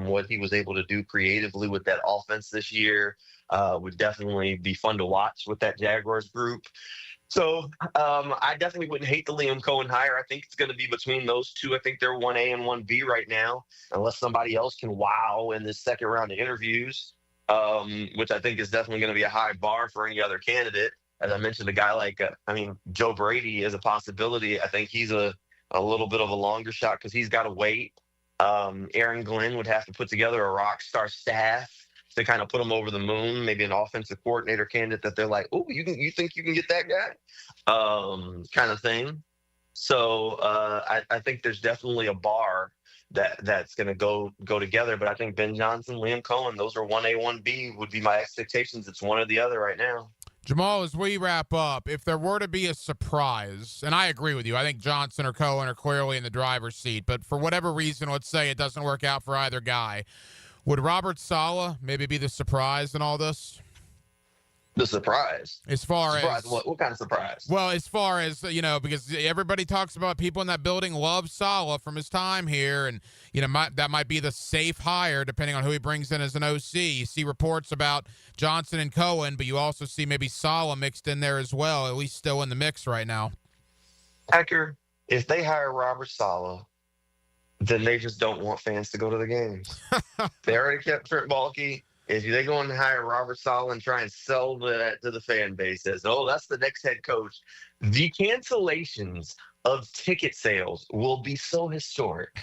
What he was able to do creatively with that offense this year would definitely be fun to watch with that Jaguars group. So I definitely wouldn't hate the Liam Cohen hire. I think it's going to be between those two. I think they're 1A and 1B right now, unless somebody else can wow in this second round of interviews, which I think is definitely going to be a high bar for any other candidate. As I mentioned, a guy like, Joe Brady is a possibility. I think he's a little bit of a longer shot because he's got to wait. Aaron Glenn would have to put together a rock star staff to kind of put them over the moon, maybe an offensive coordinator candidate that they're like, oh, you think you can get that guy, kind of thing. So I think there's definitely a bar that's going to go together. But I think Ben Johnson, Liam Cohen, those are 1A, 1B would be my expectations. It's one or the other right now. Jamal, as we wrap up, if there were to be a surprise, and I agree with you, I think Johnson or Cohen are clearly in the driver's seat, but for whatever reason, let's say it doesn't work out for either guy, would Robert Saleh maybe be the surprise in all this? The surprise? As far as what kind of surprise? Well, as far as, because everybody talks about people in that building love Saleh from his time here, and, that might be the safe hire depending on who he brings in as an OC. You see reports about Johnson and Cohen, but you also see maybe Saleh mixed in there as well, at least still in the mix right now. Hacker, if they hire Robert Saleh, then they just don't want fans to go to the games. They already kept Trent Baalke. If they go and hire Robert Saleh and try and sell that to the fan base as, that's the next head coach, the cancellations of ticket sales will be so historic.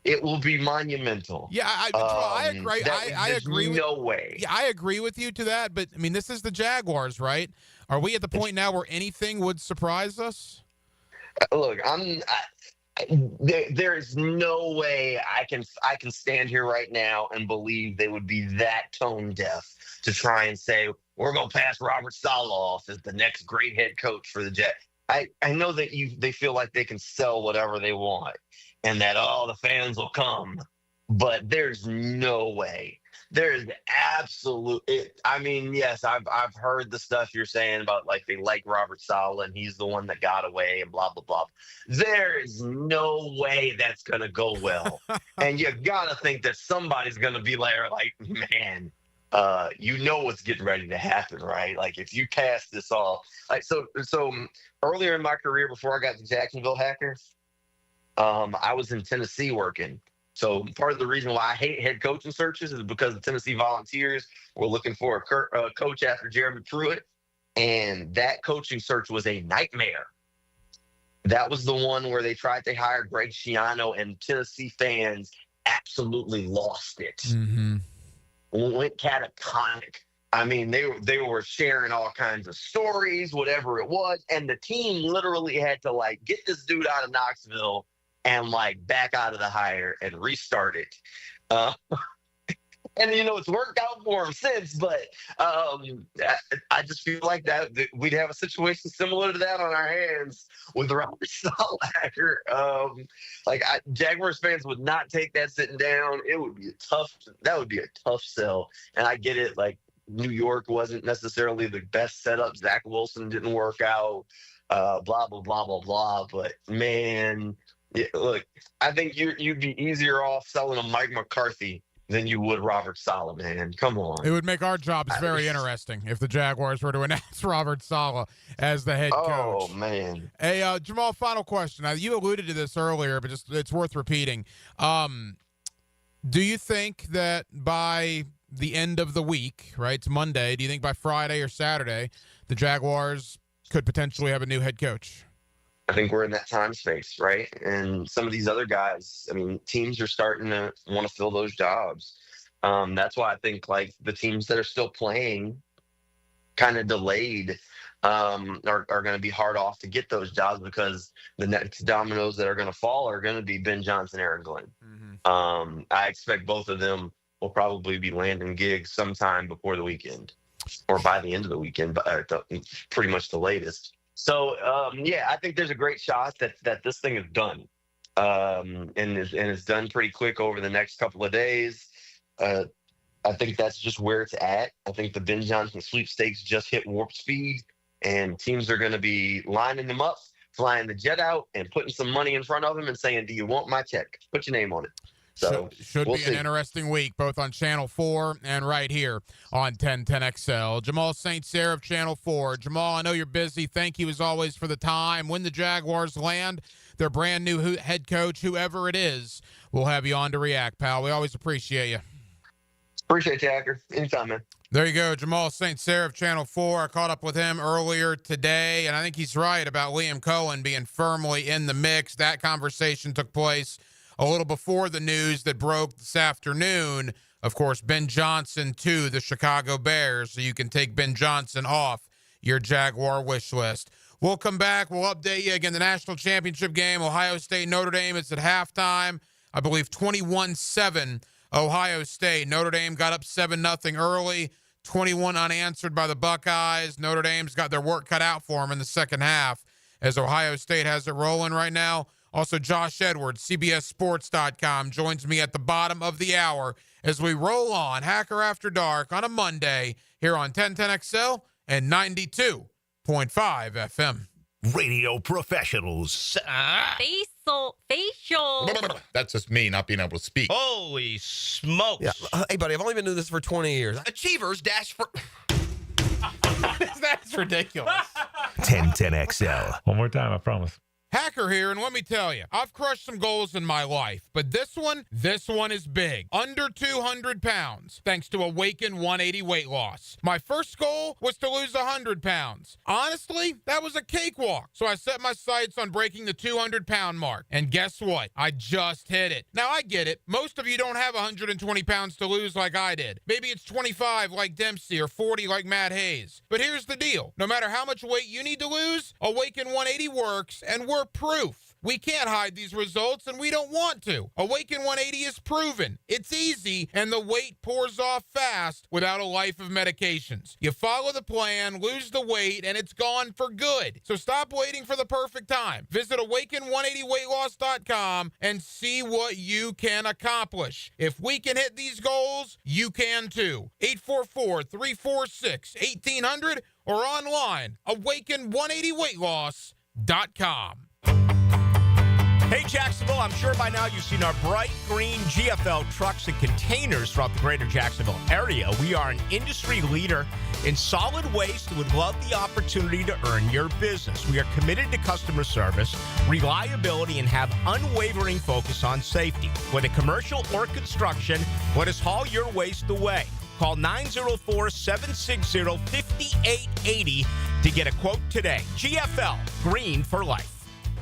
It will be monumental. Yeah, I agree. I agree. No way. Yeah, I agree with you to that. But this is the Jaguars, right? Are we at the point now where anything would surprise us? Look, there is no way I can stand here right now and believe they would be that tone deaf to try and say we're going to pass Robert Saleh off as the next great head coach for the Jets. I know that they feel like they can sell whatever they want and that the fans will come, but there's no way. There's yes, I've heard the stuff you're saying about they like Robert Saleh and he's the one that got away and blah, blah, blah. There is no way that's going to go well. And you got to think that somebody's going to be like, man, what's getting ready to happen, right? If you pass this off. So earlier in my career before I got to Jacksonville, Hacker, I was in Tennessee working. So part of the reason why I hate head coaching searches is because the Tennessee Volunteers were looking for a coach after Jeremy Pruitt, and that coaching search was a nightmare. That was the one where they tried to hire Greg Schiano, and Tennessee fans absolutely lost it. Mm-hmm. Went catatonic. They were sharing all kinds of stories, whatever it was, and the team literally had to get this dude out of Knoxville and back out of the hire and restart it. And it's worked out for him since, but I just feel like that we'd have a situation similar to that on our hands with Robert Saleh. Jaguars fans would not take that sitting down. It would be that would be a tough sell. And I get it, New York wasn't necessarily the best setup. Zach Wilson didn't work out, blah, blah, blah, blah, blah. But man, look, I think you'd be easier off selling a Mike McCarthy than you would Robert Saleh, man. Come on. It would make our jobs very interesting if the Jaguars were to announce Robert Saleh as the head coach. Oh, man. Hey, Jamal, final question. Now, you alluded to this earlier, but it's worth repeating. Do you think that by the end of the week, right, it's Monday, do you think by Friday or Saturday the Jaguars could potentially have a new head coach? I think we're in that time space, right? And some of these other guys, teams are starting to want to fill those jobs. That's why I think the teams that are still playing kind of delayed are going to be hard off to get those jobs because the next dominoes that are going to fall are going to be Ben Johnson, Aaron Glenn. Mm-hmm. I expect both of them will probably be landing gigs sometime before the weekend or by the end of the weekend, but pretty much the latest. So, I think there's a great shot that this thing is done, and it's done pretty quick over the next couple of days. I think that's just where it's at. I think the Ben Johnson sweepstakes just hit warp speed. and teams are going to be lining them up, flying the jet out, and putting some money in front of them and saying, "Do you want my check? Put your name on it." So should be an interesting week, both on Channel 4 and right here on 1010XL. Jamal St. of Channel 4. Jamal, I know you're busy. Thank you, as always, for the time. When the Jaguars land their brand new head coach, whoever it is, we'll have you on to react, pal. We always appreciate you. Appreciate you, Hacker. Anytime, man. There you go, Jamal St. of Channel 4. I caught up with him earlier today, and I think he's right about Liam Cohen being firmly in the mix. That conversation took place a little before the news that broke this afternoon. Of course, Ben Johnson to the Chicago Bears, so you can take Ben Johnson off your Jaguar wish list. We'll come back. We'll update you again. The national championship game, Ohio State, Notre Dame. It's at halftime. I believe 21-7, Ohio State. Notre Dame got up 7-0 early, 21 unanswered by the Buckeyes. Notre Dame's got their work cut out for them in the second half as Ohio State has it rolling right now. Also, Josh Edwards, CBSSports.com, joins me at the bottom of the hour as we roll on Hacker After Dark on a Monday here on 1010XL and 92.5 FM. Radio professionals. Facial. That's just me not being able to speak. Holy smokes. Yeah. Hey, buddy, I've only been doing this for 20 years. Achievers dash for... That's ridiculous. 1010XL. One more time, I promise. Hacker here, and let me tell you, I've crushed some goals in my life, but this one is big. Under 200 pounds, thanks to Awaken 180 weight loss. My first goal was to lose 100 pounds. Honestly, that was a cakewalk, so I set my sights on breaking the 200-pound mark, and guess what? I just hit it. Now, I get it. Most of you don't have 120 pounds to lose like I did. Maybe it's 25 like Dempsey or 40 like Matt Hayes. But here's the deal. No matter how much weight you need to lose, Awaken 180 works, and we're proof. We can't hide these results, and we don't want to. Awaken 180 is proven. It's easy, and the weight pours off fast without a life of medications. You follow the plan, lose the weight, and it's gone for good. So stop waiting for the perfect time. Visit Awaken180weightloss.com and see what you can accomplish. If we can hit these goals, you can too. 844-346-1800 or online, Awaken180weightloss.com. Hey, Jacksonville, I'm sure by now you've seen our bright green GFL trucks and containers throughout the greater Jacksonville area. We are an industry leader in solid waste and would love the opportunity to earn your business. We are committed to customer service, reliability, and have unwavering focus on safety. Whether commercial or construction, let us haul your waste away. Call 904-760-5880 to get a quote today. GFL, green for life.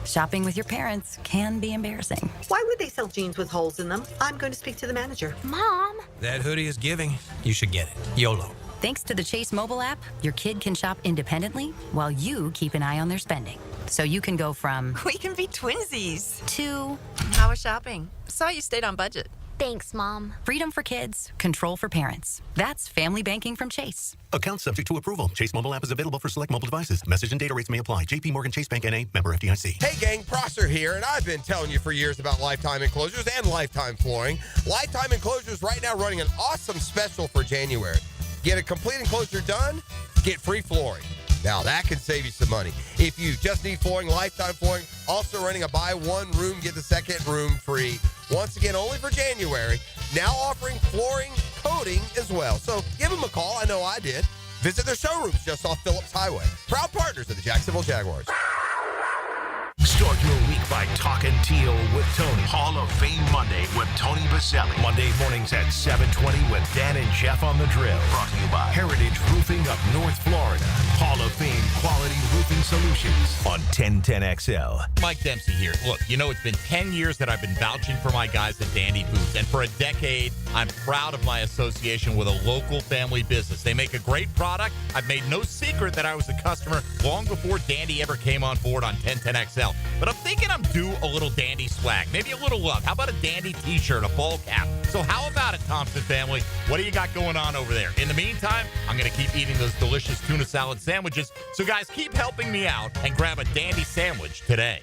Shopping with your parents can be embarrassing. Why would they sell jeans with holes in them? I'm going to speak to the manager. Mom! That hoodie is giving. You should get it. YOLO. Thanks to the Chase mobile app, your kid can shop independently while you keep an eye on their spending. So you can go from... We can be twinsies. To... How was shopping? Saw you stayed on budget. Thanks, Mom. Freedom for kids, control for parents. That's family banking from Chase. Account subject to approval. Chase mobile app is available for select mobile devices. Message and data rates may apply. JP Morgan Chase Bank N.A. member FDIC. Hey gang, Prosser here, and I've been telling you for years about Lifetime Enclosures and Lifetime Flooring. Lifetime Enclosures right now running an awesome special for January. Get a complete enclosure done, get free flooring. Now that can save you some money. If you just need flooring, Lifetime Flooring also running a buy one room, get the second room free. Once again, only for January. Now offering flooring coating as well. So give them a call. I know I did. Visit their showrooms just off Phillips Highway. Proud partners of the Jacksonville Jaguars. Start your week by talking teal with Tony. Hall of Fame Monday with Tony Baselli. Monday mornings at 7:20 with Dan and Jeff on the drill. Brought to you by Heritage Roofing of North Florida. Hall of Fame Quality Roofing Solutions on 1010XL. Mike Dempsey here. Look, you know, it's been 10 years that I've been vouching for my guys at Dandy Foods. And for a decade, I'm proud of my association with a local family business. They make a great product. I've made no secret that I was a customer long before Dandy ever came on board on 1010XL. But I'm thinking I'm due a little Dandy swag, maybe a little love. How about a Dandy t-shirt, a ball cap? So how about it, Thompson family? What do you got going on over there? In the meantime, I'm going to keep eating those delicious tuna salad sandwiches. So guys, keep helping me out and grab a Dandy sandwich today.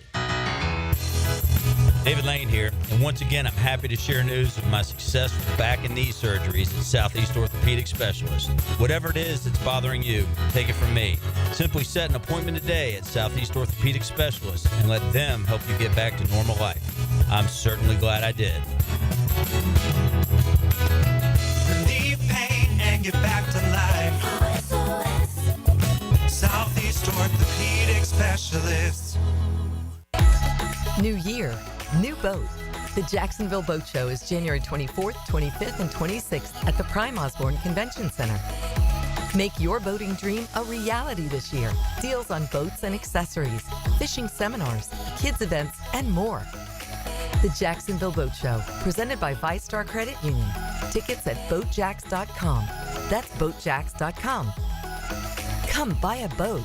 David Lane here, and once again, I'm happy to share news of my success with back and knee surgeries at Southeast Orthopedic Specialist. Whatever it is that's bothering you, take it from me. Simply set an appointment today at Southeast Orthopedic Specialist and let them help you get back to normal life. I'm certainly glad I did. Relieve pain and get back to life. Southeast Orthopedic Specialists. New year, new boat. The Jacksonville Boat Show is January 24th, 25th, and 26th at the Prime Osborne Convention Center. Make your boating dream a reality this year. Deals on boats and accessories, fishing seminars, kids events, and more. The Jacksonville Boat Show, presented by ViStar Credit Union. Tickets at boatjacks.com. That's boatjacks.com. Come buy a boat.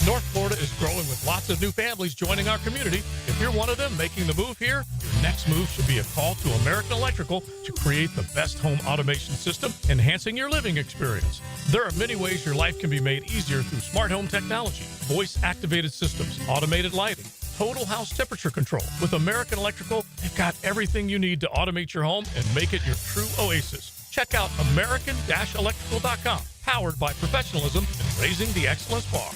North Florida is growing with lots of new families joining our community. If you're one of them making the move here, your next move should be a call to American Electrical to create the best home automation system, enhancing your living experience. There are many ways your life can be made easier through smart home technology, voice-activated systems, automated lighting, total house temperature control. With American Electrical, they've got everything you need to automate your home and make it your true oasis. Check out American-Electrical.com, powered by professionalism and raising the excellence bar.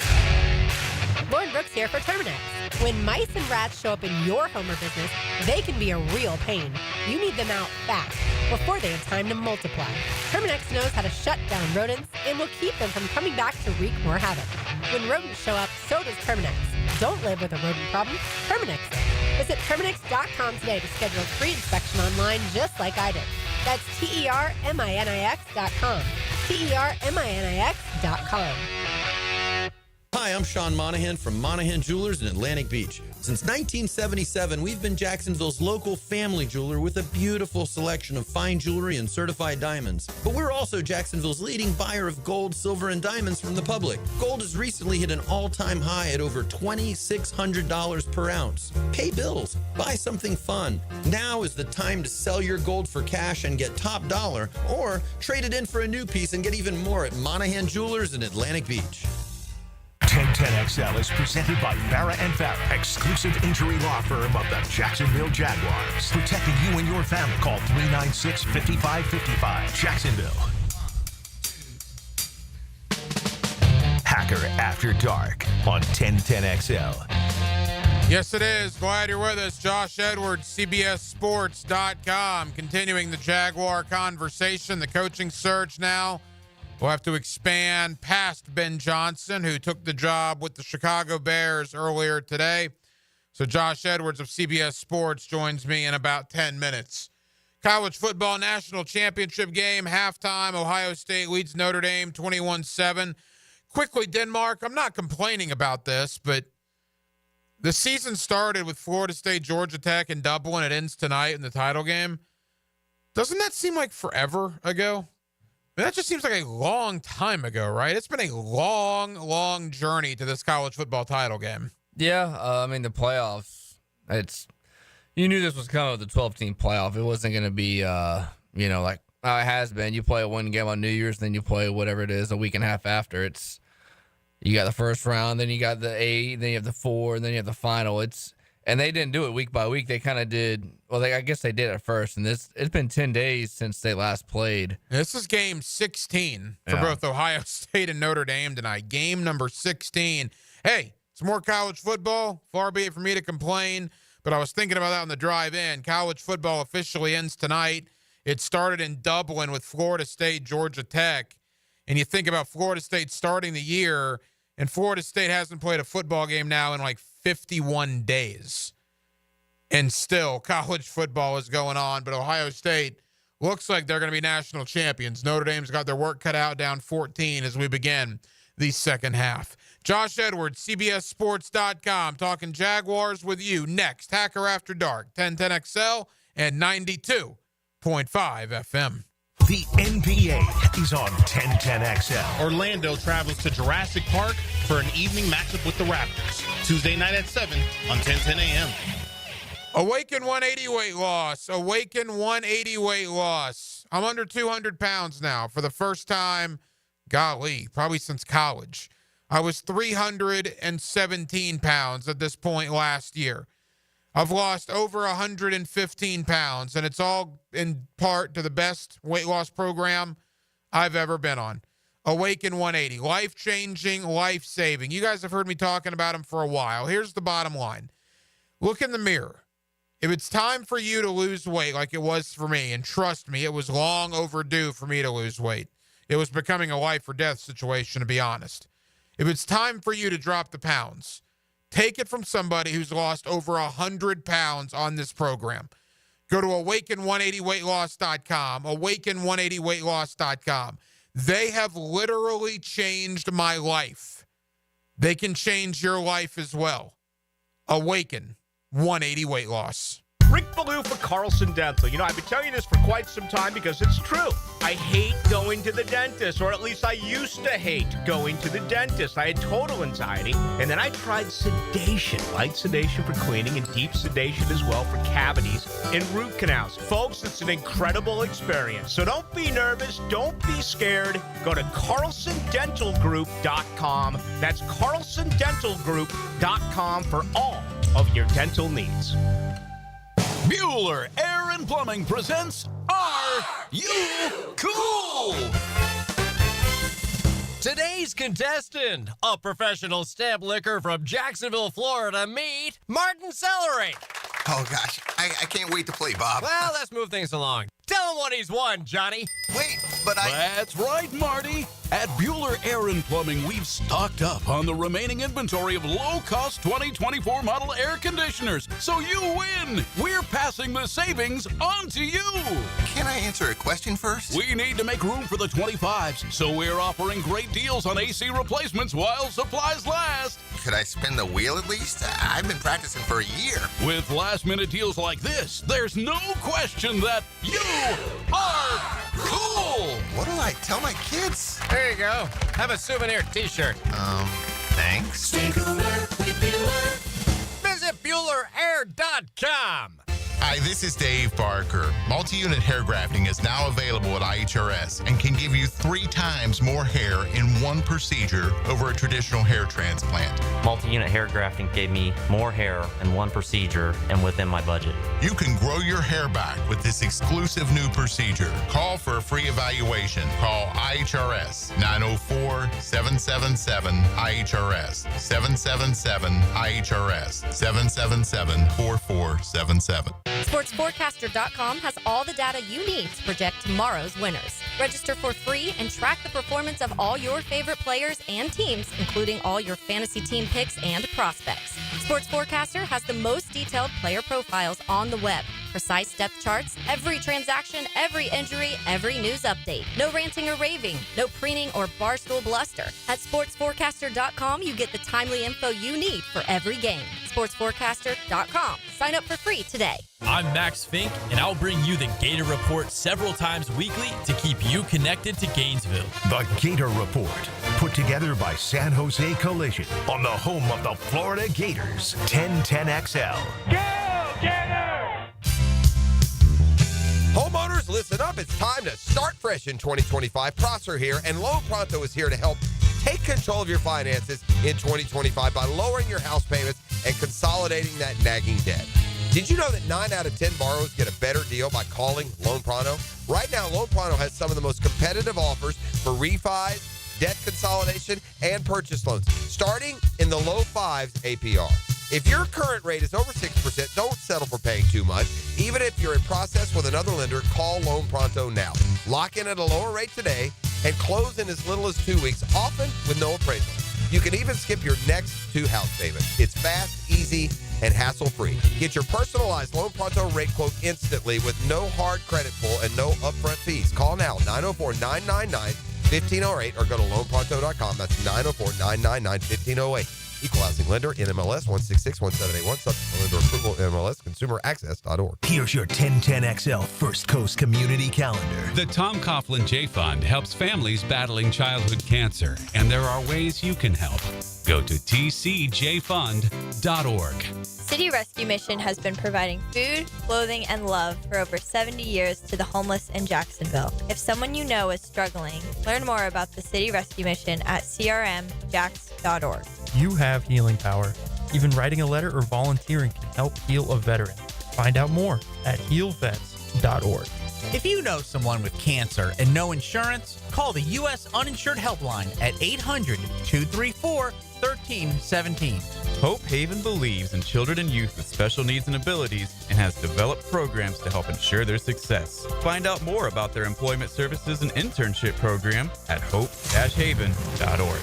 Lauren Brooks here for Terminix. When mice and rats show up in your home or business, they can be a real pain. You need them out fast, before they have time to multiply. Terminix knows how to shut down rodents and will keep them from coming back to wreak more havoc. When rodents show up, so does Terminix. Don't live with a rodent problem, Terminix it. Visit Terminix.com today to schedule a free inspection online just like I did. That's TERMINIX.com. TERMINIX.com. Hi, I'm Sean Monahan from Monahan Jewelers in Atlantic Beach. Since 1977, we've been Jacksonville's local family jeweler with a beautiful selection of fine jewelry and certified diamonds. But we're also Jacksonville's leading buyer of gold, silver, and diamonds from the public. Gold has recently hit an all-time high at over $2,600 per ounce. Pay bills. Buy something fun. Now is the time to sell your gold for cash and get top dollar, or trade it in for a new piece and get even more at Monahan Jewelers in Atlantic Beach. 1010XL is presented by Farah and Farah, exclusive injury law firm of the Jacksonville Jaguars. Protecting you and your family. Call 396-5555. Jacksonville. Hacker After Dark on 1010XL. Yes, it is. Glad you're with us. Josh Edwards, CBSSports.com. Continuing the Jaguar conversation, the coaching search now. We'll have to expand past Ben Johnson, who took the job with the Chicago Bears earlier today. So Josh Edwards of CBS Sports joins me in about 10 minutes. College football national championship game, halftime. Ohio State leads Notre Dame 21-7. Quickly, Denmark, I'm not complaining about this, but the season started with Florida State, Georgia Tech in Dublin. It ends tonight in the title game. Doesn't that seem like forever ago? That just seems like a long time ago, right? It's been a long, long journey to this college football title game. Yeah, I mean, the playoffs, you knew this was coming with the 12-team playoff. It wasn't going to be, like how it has been. You play one game on New Year's, then you play whatever it is a week and a half after. You got the first round, then you got the 8, then you have the 4, and then you have the final. And they didn't do it week by week. They kind of did. Well, I guess they did at first. And it's been 10 days since they last played. This is game 16 for both Ohio State and Notre Dame tonight. Game number 16. Hey, it's more college football. Far be it for me to complain. But I was thinking about that on the drive in. College football officially ends tonight. It started in Dublin with Florida State, Georgia Tech. And you think about Florida State starting the year, and Florida State hasn't played a football game now in like 51 days. And still, college football is going on, but Ohio State looks like they're going to be national champions. Notre Dame's got their work cut out, down 14 as we begin the second half. Josh Edwards, CBSSports.com, talking Jaguars with you next. Hacker After Dark, 1010XL and 92.5 FM. The NBA is on 1010XL. Orlando travels to Jurassic Park for an evening matchup with the Raptors. Tuesday night at 7 on 1010 a.m. Awaken 180 weight loss. Awaken 180 weight loss. I'm under 200 pounds now for the first time, golly, probably since college. I was 317 pounds at this point last year. I've lost over 115 pounds, and it's all in part to the best weight loss program I've ever been on. Awaken 180, life-changing, life-saving. You guys have heard me talking about them for a while. Here's the bottom line. Look in the mirror. If it's time for you to lose weight like it was for me, and trust me, it was long overdue for me to lose weight. It was becoming a life or death situation, to be honest. If it's time for you to drop the pounds, take it from somebody who's lost over 100 pounds on this program. Go to awaken180weightloss.com, awaken180weightloss.com. They have literally changed my life. They can change your life as well. Awaken 180 Weight Loss. Rick Ballou for Carlson Dental. You know, I've been telling you this for quite some time because it's true. I hate going to the dentist, or at least I used to hate going to the dentist. I had total anxiety, and then I tried sedation, light sedation for cleaning and deep sedation as well for cavities and root canals. Folks, it's an incredible experience. So don't be nervous. Don't be scared. Go to carlsondentalgroup.com. That's carlsondentalgroup.com for all of your dental needs. Bueller Air and Plumbing presents Are You Cool? Today's contestant, a professional stamp licker from Jacksonville, Florida, meet Martin Celery. Oh, gosh. I can't wait to play, Bob. Well, let's move things along. Tell him what he's won, Johnny. Wait, but That's right, Marty. At Bueller Air and Plumbing, we've stocked up on the remaining inventory of low-cost 2024 model air conditioners. So you win. We're passing the savings on to you. Can I answer a question first? We need to make room for the 25s, so we're offering great deals on AC replacements while supplies last. Could I spin the wheel at least? I've been practicing for a year. With last-minute deals like this, there's no question that you are cool. What do I tell my kids? There you go. Have a souvenir t-shirt. Thanks. Stay cooler with Bueller. Visit BuellerAir.com. Hi, this is Dave Barker. Multi-unit hair grafting is now available at IHRS and can give you 3 times more hair in one procedure over a traditional hair transplant. Multi-unit hair grafting gave me more hair in one procedure and within my budget. You can grow your hair back with this exclusive new procedure. Call for a free evaluation. Call IHRS 904-777-IHRS 777-IHRS 777-4477. SportsForecaster.com has all the data you need to project tomorrow's winners. Register for free and track the performance of all your favorite players and teams, including all your fantasy team picks and prospects. Sports Forecaster has the most detailed player profiles on the web, precise depth charts, every transaction, every injury, every news update. No ranting or raving, no preening or barstool bluster. At SportsForecaster.com, you get the timely info you need for every game. SportsForecaster.com. Sign up for free today. I'm Max Fink, and I'll bring you the Gator Report several times weekly to keep you connected to Gainesville. The Gator Report, put together by San Jose Collision on the home of the Florida Gators, 1010XL. Go, Gators! Homeowners, listen up. It's time to start fresh in 2025. Prosser here, and Loan Pronto is here to help take control of your finances in 2025 by lowering your house payments and consolidating that nagging debt. Did you know that 9 out of 10 borrowers get a better deal by calling Loan Pronto? Right now, Loan Pronto has some of the most competitive offers for refis, debt consolidation, and purchase loans, starting in the low 5s APR. If your current rate is over 6%, don't settle for paying too much. Even if you're in process with another lender, call Loan Pronto now. Lock in at a lower rate today and close in as little as 2 weeks, often with no appraisal. You can even skip your next 2 house payments. It's fast, easy, and hassle-free. Get your personalized Loan Pronto rate quote instantly with no hard credit pull and no upfront fees. Call now, 904-999-1508, or go to loanpronto.com. That's 904-999-1508. Equal housing lender, NMLS 166178. Subject to lender approval, NMLS consumeraccess.org. Here's your 1010XL First Coast Community Calendar. The Tom Coughlin J Fund helps families battling childhood cancer, and there are ways you can help. Go to tcjfund.org. City Rescue Mission has been providing food, clothing, and love for over 70 years to the homeless in Jacksonville. If someone you know is struggling, learn more about the City Rescue Mission at crmjax.org. healingfaith.org. You have healing power. Even writing a letter or volunteering can help heal a veteran. Find out more at healvets.org. If you know someone with cancer and no insurance, call the U.S. Uninsured Helpline at 800-234-1317. Hope Haven believes in children and youth with special needs and abilities and has developed programs to help ensure their success. Find out more about their employment services and internship program at hope-haven.org.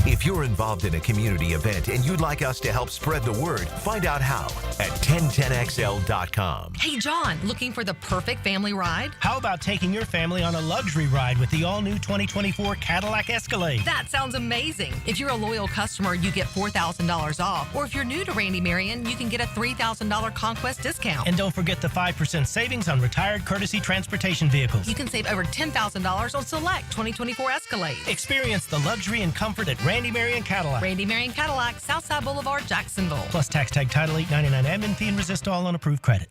If you're involved in a community event and you'd like us to help spread the word, find out how at 1010xl.com. Hey, John, looking for the perfect family ride? How about taking your family on a luxury ride with the all-new 2024 Cadillac Escalade? That sounds amazing. If you're a loyal customer, you get $4,000 off. Or if you're new to Randy Marion, you can get a $3,000 Conquest discount. And don't forget the 5% savings on retired courtesy transportation vehicles. You can save over $10,000 on select 2024 Escalade. Experience the luxury and comfort at Randy Marion Cadillac. Randy Marion Cadillac, Southside Boulevard, Jacksonville. Plus tax tag title $899 admin fee and resist all unapproved credit.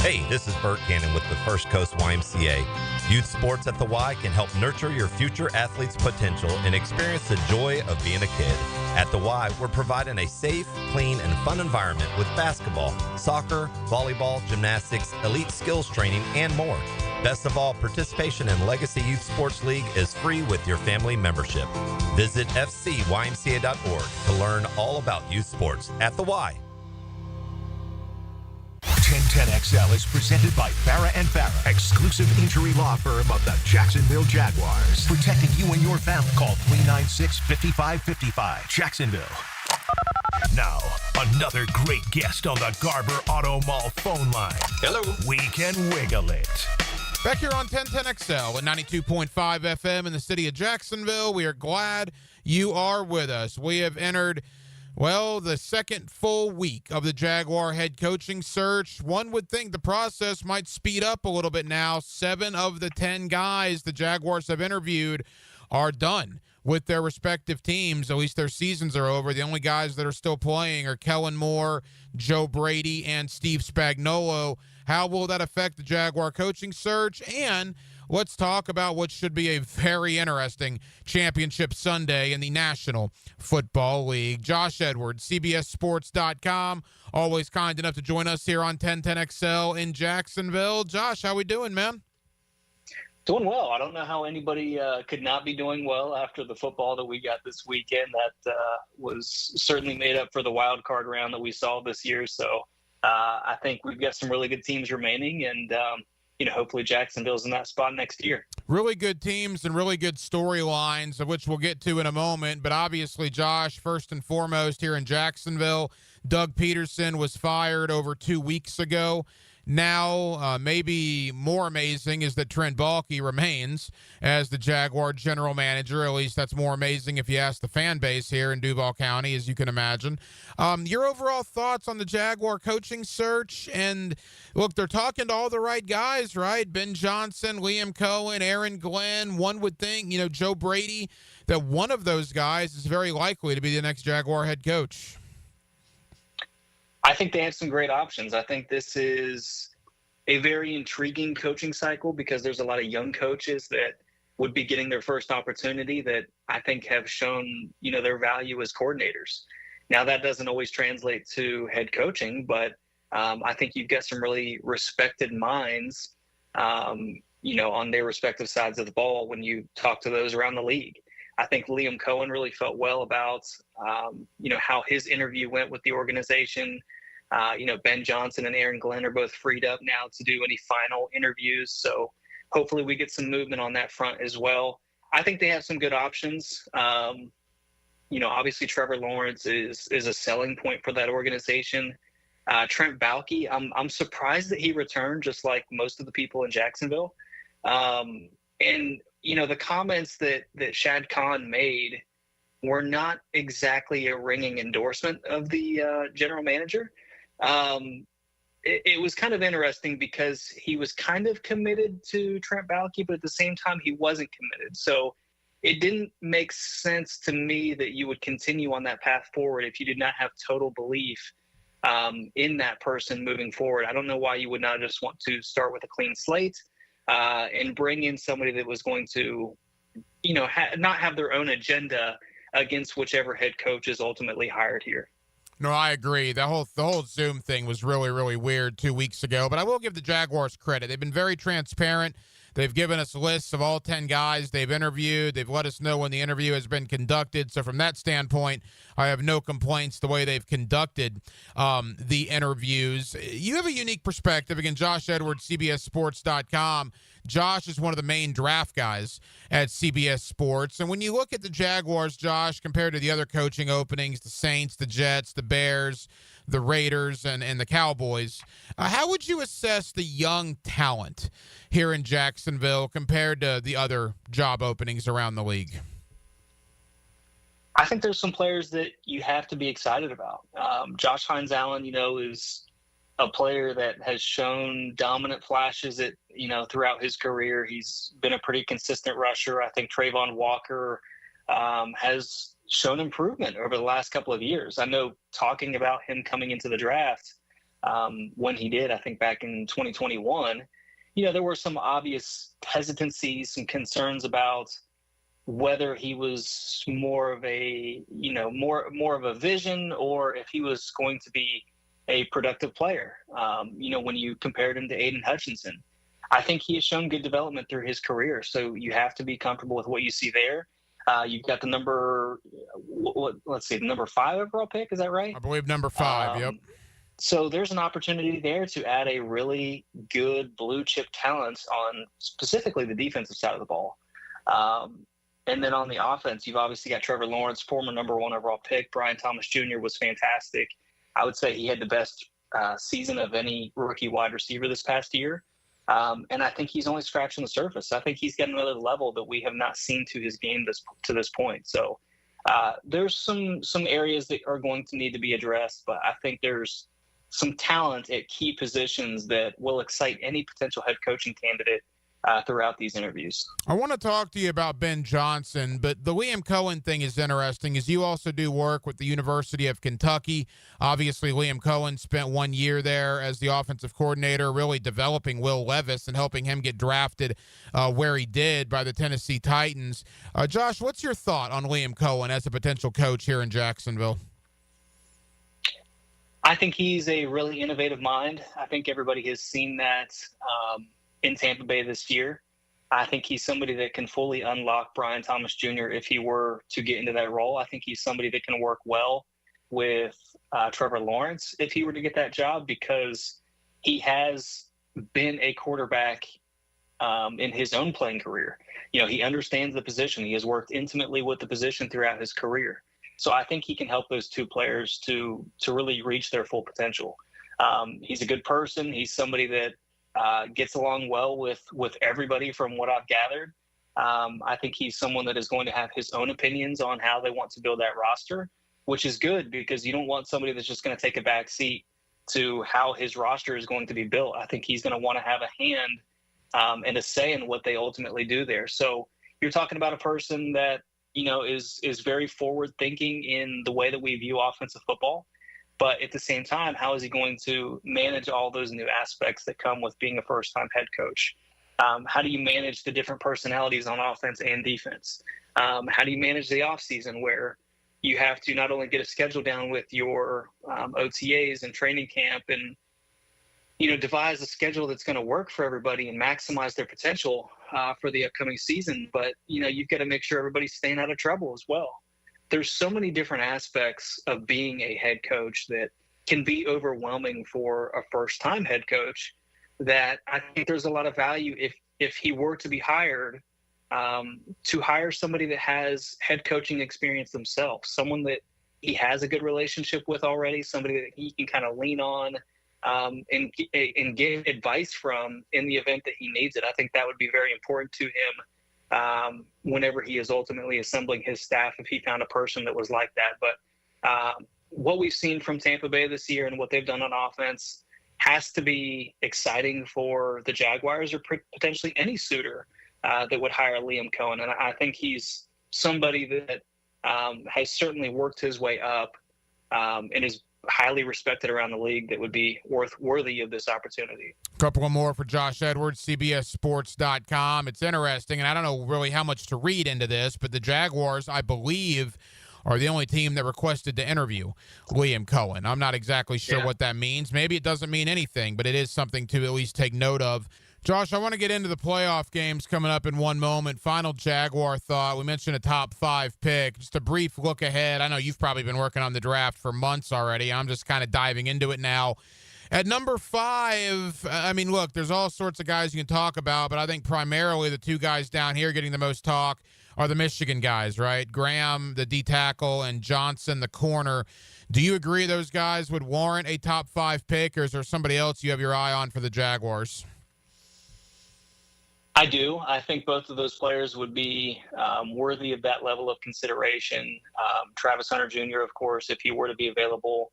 Hey, this is Bert Cannon with the First Coast YMCA. Youth sports at the Y can help nurture your future athlete's potential and experience the joy of being a kid. At the Y, we're providing a safe, clean, and fun environment with basketball, soccer, volleyball, gymnastics, elite skills training, and more. Best of all, participation in Legacy Youth Sports League is free with your family membership. Visit fcymca.org to learn all about youth sports at the Y. 1010XL is presented by Farah and Farah, exclusive injury law firm of the Jacksonville Jaguars. Protecting you and your family. Call 396-5555. Jacksonville. Now, another great guest on the Garber Auto Mall phone line. Hello. We can wiggle it. Back here on 1010XL at 92.5 FM in the city of Jacksonville. We are glad you are with us. We have entered, well, the second full week of the Jaguar head coaching search. One would think the process might speed up a little bit now. 7 of the 10 guys the Jaguars have interviewed are done with their respective teams. At least their seasons are over. The only guys that are still playing are Kellen Moore, Joe Brady, and Steve Spagnuolo. How will that affect the Jaguar coaching search? And let's talk about what should be a very interesting championship Sunday in the National Football League. Josh Edwards, CBSSports.com, always kind enough to join us here on 1010XL in Jacksonville. Josh, how we doing, man? Doing well. I don't know how anybody could not be doing well after the football that we got this weekend. That was certainly made up for the wild card round that we saw this year. So I think we've got some really good teams remaining, and hopefully Jacksonville's in that spot next year. Really good teams and really good storylines, of which we'll get to in a moment. But obviously, Josh, first and foremost here in Jacksonville, Doug Peterson was fired over 2 weeks ago. Now, maybe more amazing is that Trent Baalke remains as the Jaguar general manager. At least that's more amazing if you ask the fan base here in Duval County, as you can imagine. Your overall thoughts on the Jaguar coaching search? And look, they're talking to all the right guys, right? Ben Johnson, Liam Cohen, Aaron Glenn. One would think, Joe Brady, that one of those guys is very likely to be the next Jaguar head coach. I think they have some great options. I think this is a very intriguing coaching cycle because there's a lot of young coaches that would be getting their first opportunity that I think have shown, their value as coordinators. Now, that doesn't always translate to head coaching, but I think you've got some really respected minds, on their respective sides of the ball when you talk to those around the league. I think Liam Cohen really felt well about, how his interview went with the organization. Ben Johnson and Aaron Glenn are both freed up now to do any final interviews. So hopefully we get some movement on that front as well. I think they have some good options. Obviously Trevor Lawrence is a selling point for that organization. Trent Baalke, I'm surprised that he returned, just like most of the people in Jacksonville. The comments that Shad Khan made were not exactly a ringing endorsement of the general manager. It was kind of interesting because he was kind of committed to Trent Baalke, but at the same time, he wasn't committed. So it didn't make sense to me that you would continue on that path forward if you did not have total belief in that person moving forward. I don't know why you would not just want to start with a clean slate and bring in somebody that was going to not have their own agenda against whichever head coach is ultimately hired here. No, I agree. The whole Zoom thing was really, really weird 2 weeks ago. But I will give the Jaguars credit. They've been very transparent. They've given us lists of all 10 guys they've interviewed. They've let us know when the interview has been conducted. So from that standpoint, I have no complaints the way they've conducted the interviews. You have a unique perspective. Again, Josh Edwards, CBSSports.com. Josh is one of the main draft guys at CBS Sports. And when you look at the Jaguars, Josh, compared to the other coaching openings, the Saints, the Jets, the Bears, the Raiders, and the Cowboys, how would you assess the young talent here in Jacksonville compared to the other job openings around the league? I think there's some players that you have to be excited about. Josh Hines-Allen, is a player that has shown dominant flashes throughout his career. He's been a pretty consistent rusher. I think Trayvon Walker has shown improvement over the last couple of years. I know talking about him coming into the draft when he did, I think back in 2021, there were some obvious hesitancies, some concerns about whether he was more of a vision or if he was going to be a productive player. When you compared him to Aiden Hutchinson, I think he has shown good development through his career. So you have to be comfortable with what you see there. You've got the number 5 overall pick. Is that right? I believe number 5. Yep. So there's an opportunity there to add a really good blue chip talent on specifically the defensive side of the ball. And then on the offense, you've obviously got Trevor Lawrence, former number 1 overall pick. Brian Thomas Jr. was fantastic. I would say he had the best season of any rookie wide receiver this past year. And I think he's only scratching the surface. I think he's got another level that we have not seen to his game to this point. So there's some areas that are going to need to be addressed, but I think there's some talent at key positions that will excite any potential head coaching candidate throughout these interviews. I want to talk to you about Ben Johnson, but the Liam Cohen thing is interesting, as you also do work with the University of Kentucky. Obviously, Liam Cohen spent 1 year there as the offensive coordinator, really developing Will Levis and helping him get drafted where he did by the Tennessee Titans. Josh, what's your thought on Liam Cohen as a potential coach here in Jacksonville? I think he's a really innovative mind. I think everybody has seen that in Tampa Bay this year. I think he's somebody that can fully unlock Brian Thomas Jr. if he were to get into that role. I think he's somebody that can work well with Trevor Lawrence if he were to get that job, because he has been a quarterback in his own playing career. He understands the position. He has worked intimately with the position throughout his career. So I think he can help those two players to really reach their full potential. He's a good person. He's somebody that gets along well with everybody from what I've gathered. I think he's someone that is going to have his own opinions on how they want to build that roster, which is good because you don't want somebody that's just going to take a back seat to how his roster is going to be built. I think he's going to want to have a hand and a say in what they ultimately do there. So you're talking about a person that, is very forward thinking in the way that we view offensive football. But at the same time, how is he going to manage all those new aspects that come with being a first-time head coach? How do you manage the different personalities on offense and defense? How do you manage the offseason where you have to not only get a schedule down with your OTAs and training camp and, devise a schedule that's going to work for everybody and maximize their potential for the upcoming season, but, you've got to make sure everybody's staying out of trouble as well. There's so many different aspects of being a head coach that can be overwhelming for a first-time head coach that I think there's a lot of value if he were to be hired, to hire somebody that has head coaching experience themselves, someone that he has a good relationship with already, somebody that he can kind of lean on and get advice from in the event that he needs it. I think that would be very important to him whenever he is ultimately assembling his staff, if he found a person that was like that. But what we've seen from Tampa Bay this year and what they've done on offense has to be exciting for the Jaguars or potentially any suitor that would hire Liam Cohen. And I think he's somebody that has certainly worked his way up and is highly respected around the league that would be worthy of this opportunity. Couple of more for Josh Edwards, CBSSports.com. It's interesting, and I don't know really how much to read into this, but the Jaguars, I believe, are the only team that requested to interview Liam Cohen. I'm not exactly sure what that means. Maybe it doesn't mean anything, but it is something to at least take note of. Josh, I want to get into the playoff games coming up in one moment. Final Jaguar thought. We mentioned a top 5 pick. Just a brief look ahead. I know you've probably been working on the draft for months already. I'm just kind of diving into it now. At number 5, I mean, look, there's all sorts of guys you can talk about, but I think primarily the two guys down here getting the most talk are the Michigan guys, right? Graham, the D tackle, and Johnson, the corner. Do you agree those guys would warrant a top 5 pick, or is there somebody else you have your eye on for the Jaguars? I do. I think both of those players would be worthy of that level of consideration. Travis Hunter Jr., of course, if he were to be available,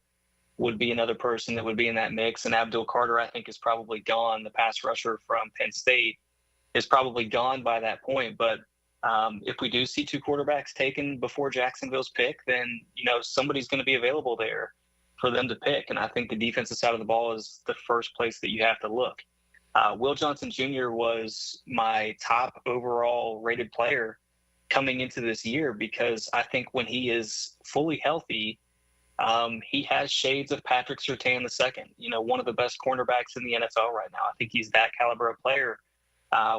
would be another person that would be in that mix. And Abdul Carter, I think, is probably gone. The pass rusher from Penn State is probably gone by that point. But if we do see 2 quarterbacks taken before Jacksonville's pick, then, somebody's going to be available there for them to pick. And I think the defensive side of the ball is the first place that you have to look. Will Johnson Jr. was my top overall rated player coming into this year because I think when he is fully healthy, he has shades of Patrick Surtain II, one of the best cornerbacks in the NFL right now. I think he's that caliber of player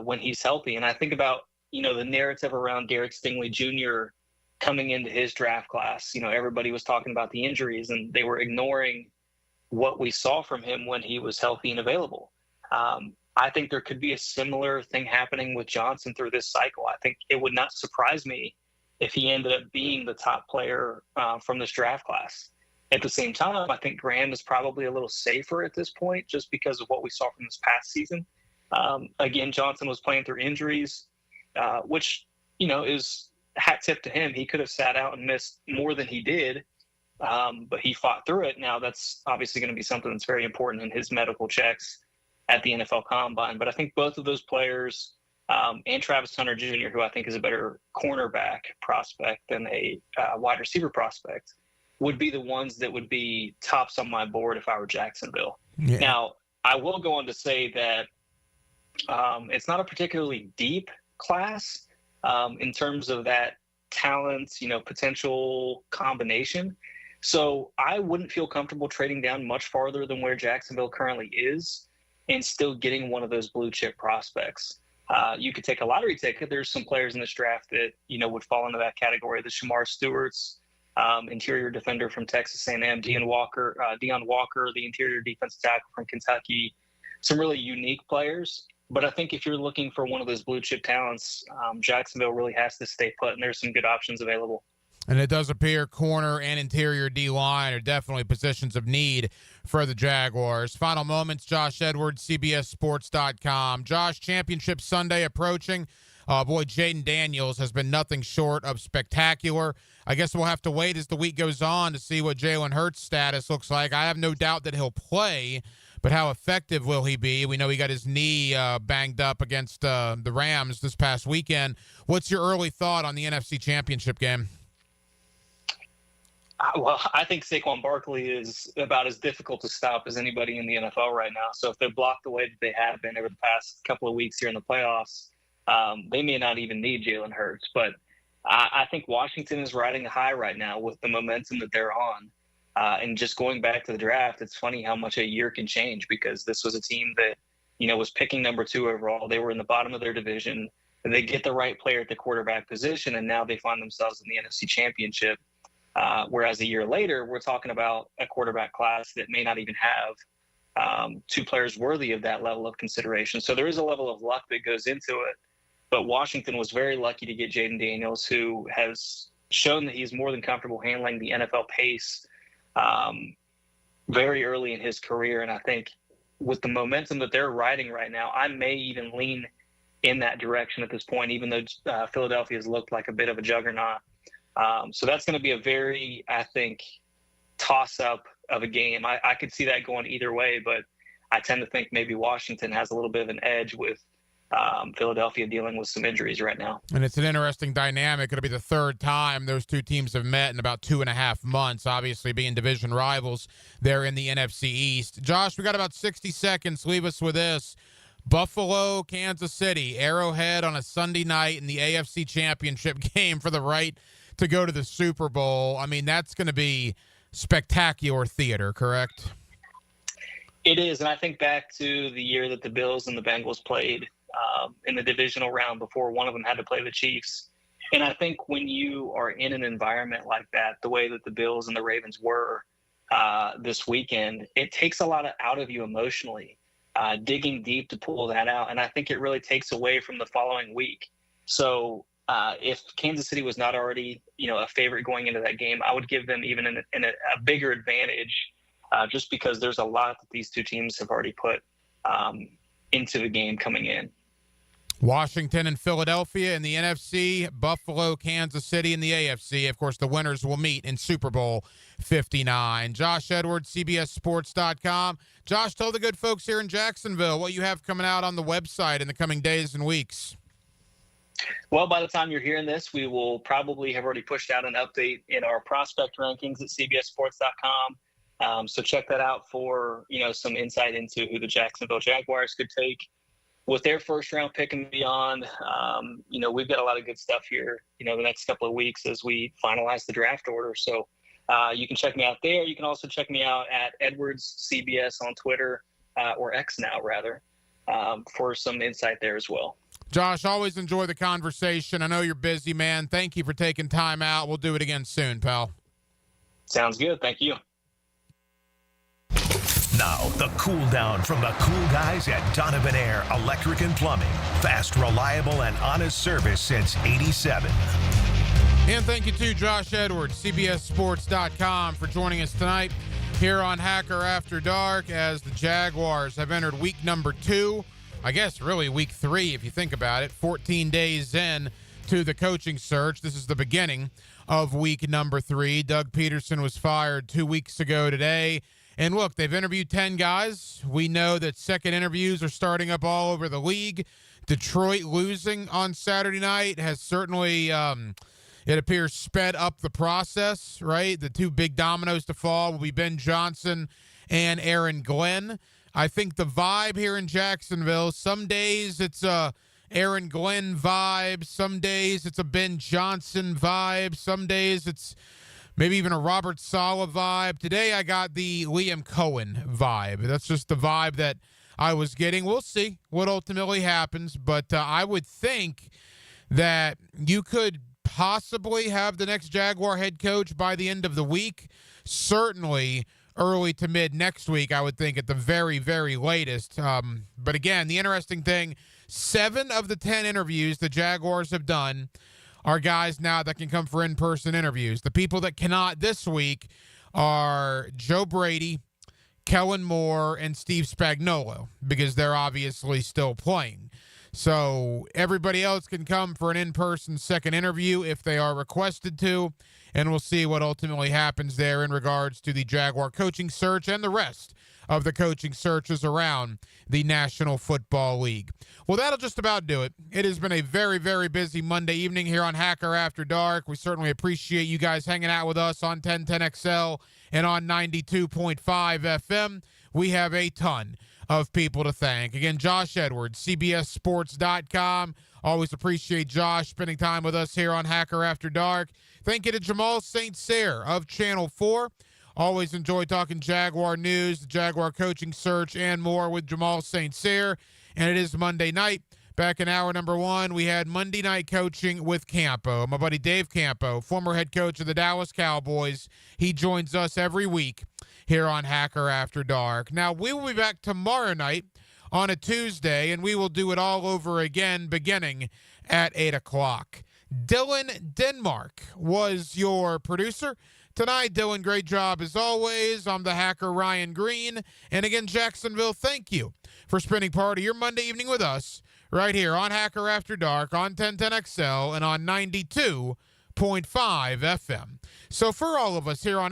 when he's healthy. And I think about, the narrative around Derek Stingley Jr. coming into his draft class. Everybody was talking about the injuries and they were ignoring what we saw from him when he was healthy and available. I think there could be a similar thing happening with Johnson through this cycle. I think it would not surprise me if he ended up being the top player from this draft class. At the same time, I think Graham is probably a little safer at this point just because of what we saw from this past season. Again, Johnson was playing through injuries, which, is hat tip to him. He could have sat out and missed more than he did, but he fought through it. Now, that's obviously going to be something that's very important in his medical checks at the NFL Combine. But I think both of those players and Travis Hunter Jr., who I think is a better cornerback prospect than a wide receiver prospect, would be the ones that would be tops on my board if I were Jacksonville. Yeah. Now, I will go on to say that it's not a particularly deep class in terms of that talent, potential combination. So I wouldn't feel comfortable trading down much farther than where Jacksonville currently is and still getting one of those blue chip prospects. You could take a lottery ticket. There's some players in this draft that, would fall into that category. The Shamar Stewart's, interior defender from Texas A&M, Deion Walker, the interior defensive tackle from Kentucky. Some really unique players. But I think if you're looking for one of those blue chip talents, Jacksonville really has to stay put, and there's some good options available. And it does appear corner and interior D-line are definitely positions of need for the Jaguars. Final moments, Josh Edwards, CBSSports.com. Josh, Championship Sunday approaching. Boy, Jaden Daniels has been nothing short of spectacular. I guess we'll have to wait as the week goes on to see what Jalen Hurts' status looks like. I have no doubt that he'll play, but how effective will he be? We know he got his knee banged up against the Rams this past weekend. What's your early thought on the NFC Championship game? Well, I think Saquon Barkley is about as difficult to stop as anybody in the NFL right now. So if they're blocked the way that they have been over the past couple of weeks here in the playoffs, they may not even need Jalen Hurts. But I think Washington is riding a high right now with the momentum that they're on. And just going back to the draft, it's funny how much a year can change because this was a team that, was picking number 2 overall. They were in the bottom of their division. They get the right player at the quarterback position, and now they find themselves in the NFC Championship. Whereas a year later, we're talking about a quarterback class that may not even have 2 players worthy of that level of consideration. So there is a level of luck that goes into it. But Washington was very lucky to get Jaden Daniels, who has shown that he's more than comfortable handling the NFL pace very early in his career. And I think with the momentum that they're riding right now, I may even lean in that direction at this point, even though Philadelphia has looked like a bit of a juggernaut. So that's going to be a very, I think, toss-up of a game. I could see that going either way, but I tend to think maybe Washington has a little bit of an edge with Philadelphia dealing with some injuries right now. And it's an interesting dynamic. It'll be the third time those two teams have met in about 2.5 months, obviously being division rivals there in the NFC East. Josh, we got about 60 seconds. Leave us with this. Buffalo, Kansas City, Arrowhead on a Sunday night in the AFC Championship game for the right to go to the Super Bowl. I mean, that's going to be spectacular theater, correct? It is, and I think back to the year that the Bills and the Bengals played in the divisional round before one of them had to play the Chiefs. And I think when you are in an environment like that, the way that the Bills and the Ravens were this weekend, it takes a lot out of you emotionally, digging deep to pull that out. And I think it really takes away from the following week. So if Kansas City was not already, a favorite going into that game, I would give them even a bigger advantage just because there's a lot that these two teams have already put into the game coming in. Washington and Philadelphia in the NFC, Buffalo, Kansas City in the AFC. Of course, the winners will meet in Super Bowl 59. Josh Edwards, CBSSports.com. Josh, tell the good folks here in Jacksonville what you have coming out on the website in the coming days and weeks. Well, by the time you're hearing this, we will probably have already pushed out an update in our prospect rankings at CBSSports.com. So check that out for, some insight into who the Jacksonville Jaguars could take with their first round pick and beyond. We've got a lot of good stuff here, the next couple of weeks as we finalize the draft order. So you can check me out there. You can also check me out at Edwards CBS on Twitter, or X now rather, for some insight there as well. Josh, always enjoy the conversation. I know you're busy, man. Thank you for taking time out. We'll do it again soon, pal. Sounds good. Thank you. Now, the cool down from the cool guys at Donovan Air Electric and Plumbing. Fast, reliable, and honest service since '87. And thank you to Josh Edwards, CBSSports.com, for joining us tonight here on Hacker After Dark as the Jaguars have entered week number 2. I guess really week 3 if you think about it. 14 days in to the coaching search. This is the beginning of week number 3. Doug Peterson was fired 2 weeks ago today. And look, they've interviewed 10 guys. We know that second interviews are starting up all over the league. Detroit losing on Saturday night has certainly, it appears, sped up the process, right? The two big dominoes to fall will be Ben Johnson and Aaron Glenn. I think the vibe here in Jacksonville, some days it's a Aaron Glenn vibe. Some days it's a Ben Johnson vibe. Some days it's maybe even a Robert Saleh vibe. Today I got the Liam Cohen vibe. That's just the vibe that I was getting. We'll see what ultimately happens, but I would think that you could possibly have the next Jaguar head coach by the end of the week. Certainly early to mid next week, I would think, at the very, very latest. But again, the interesting thing, 7 of the 10 interviews the Jaguars have done are guys now that can come for in-person interviews. The people that cannot this week are Joe Brady, Kellen Moore, and Steve Spagnuolo, because they're obviously still playing. So everybody else can come for an in-person second interview if they are requested to, and we'll see what ultimately happens there in regards to the Jaguar coaching search and the rest of the coaching searches around the National Football League. Well, that'll just about do it. It has been a very, very busy Monday evening here on Hacker After Dark. We certainly appreciate you guys hanging out with us on 1010XL and on 92.5 FM. We have a ton of people to thank. Again, Josh Edwards, CBSSports.com. Always appreciate Josh spending time with us here on Hacker After Dark. Thank you to Jamal St. of Channel 4. Always enjoy talking Jaguar news, the Jaguar coaching search, and more with Jamal St. Cyr. And it is Monday night. Back in hour number 1, we had Monday night coaching with Campo. My buddy Dave Campo, former head coach of the Dallas Cowboys. He joins us every week here on Hacker After Dark. Now, we will be back tomorrow night on a Tuesday, and we will do it all over again beginning at 8 o'clock. Dylan Denmark was your producer tonight. Dylan, great job as always. I'm the hacker Ryan Green. And again, Jacksonville, thank you for spending part of your Monday evening with us right here on Hacker After Dark on 1010XL and on 92.5 FM. So for all of us here on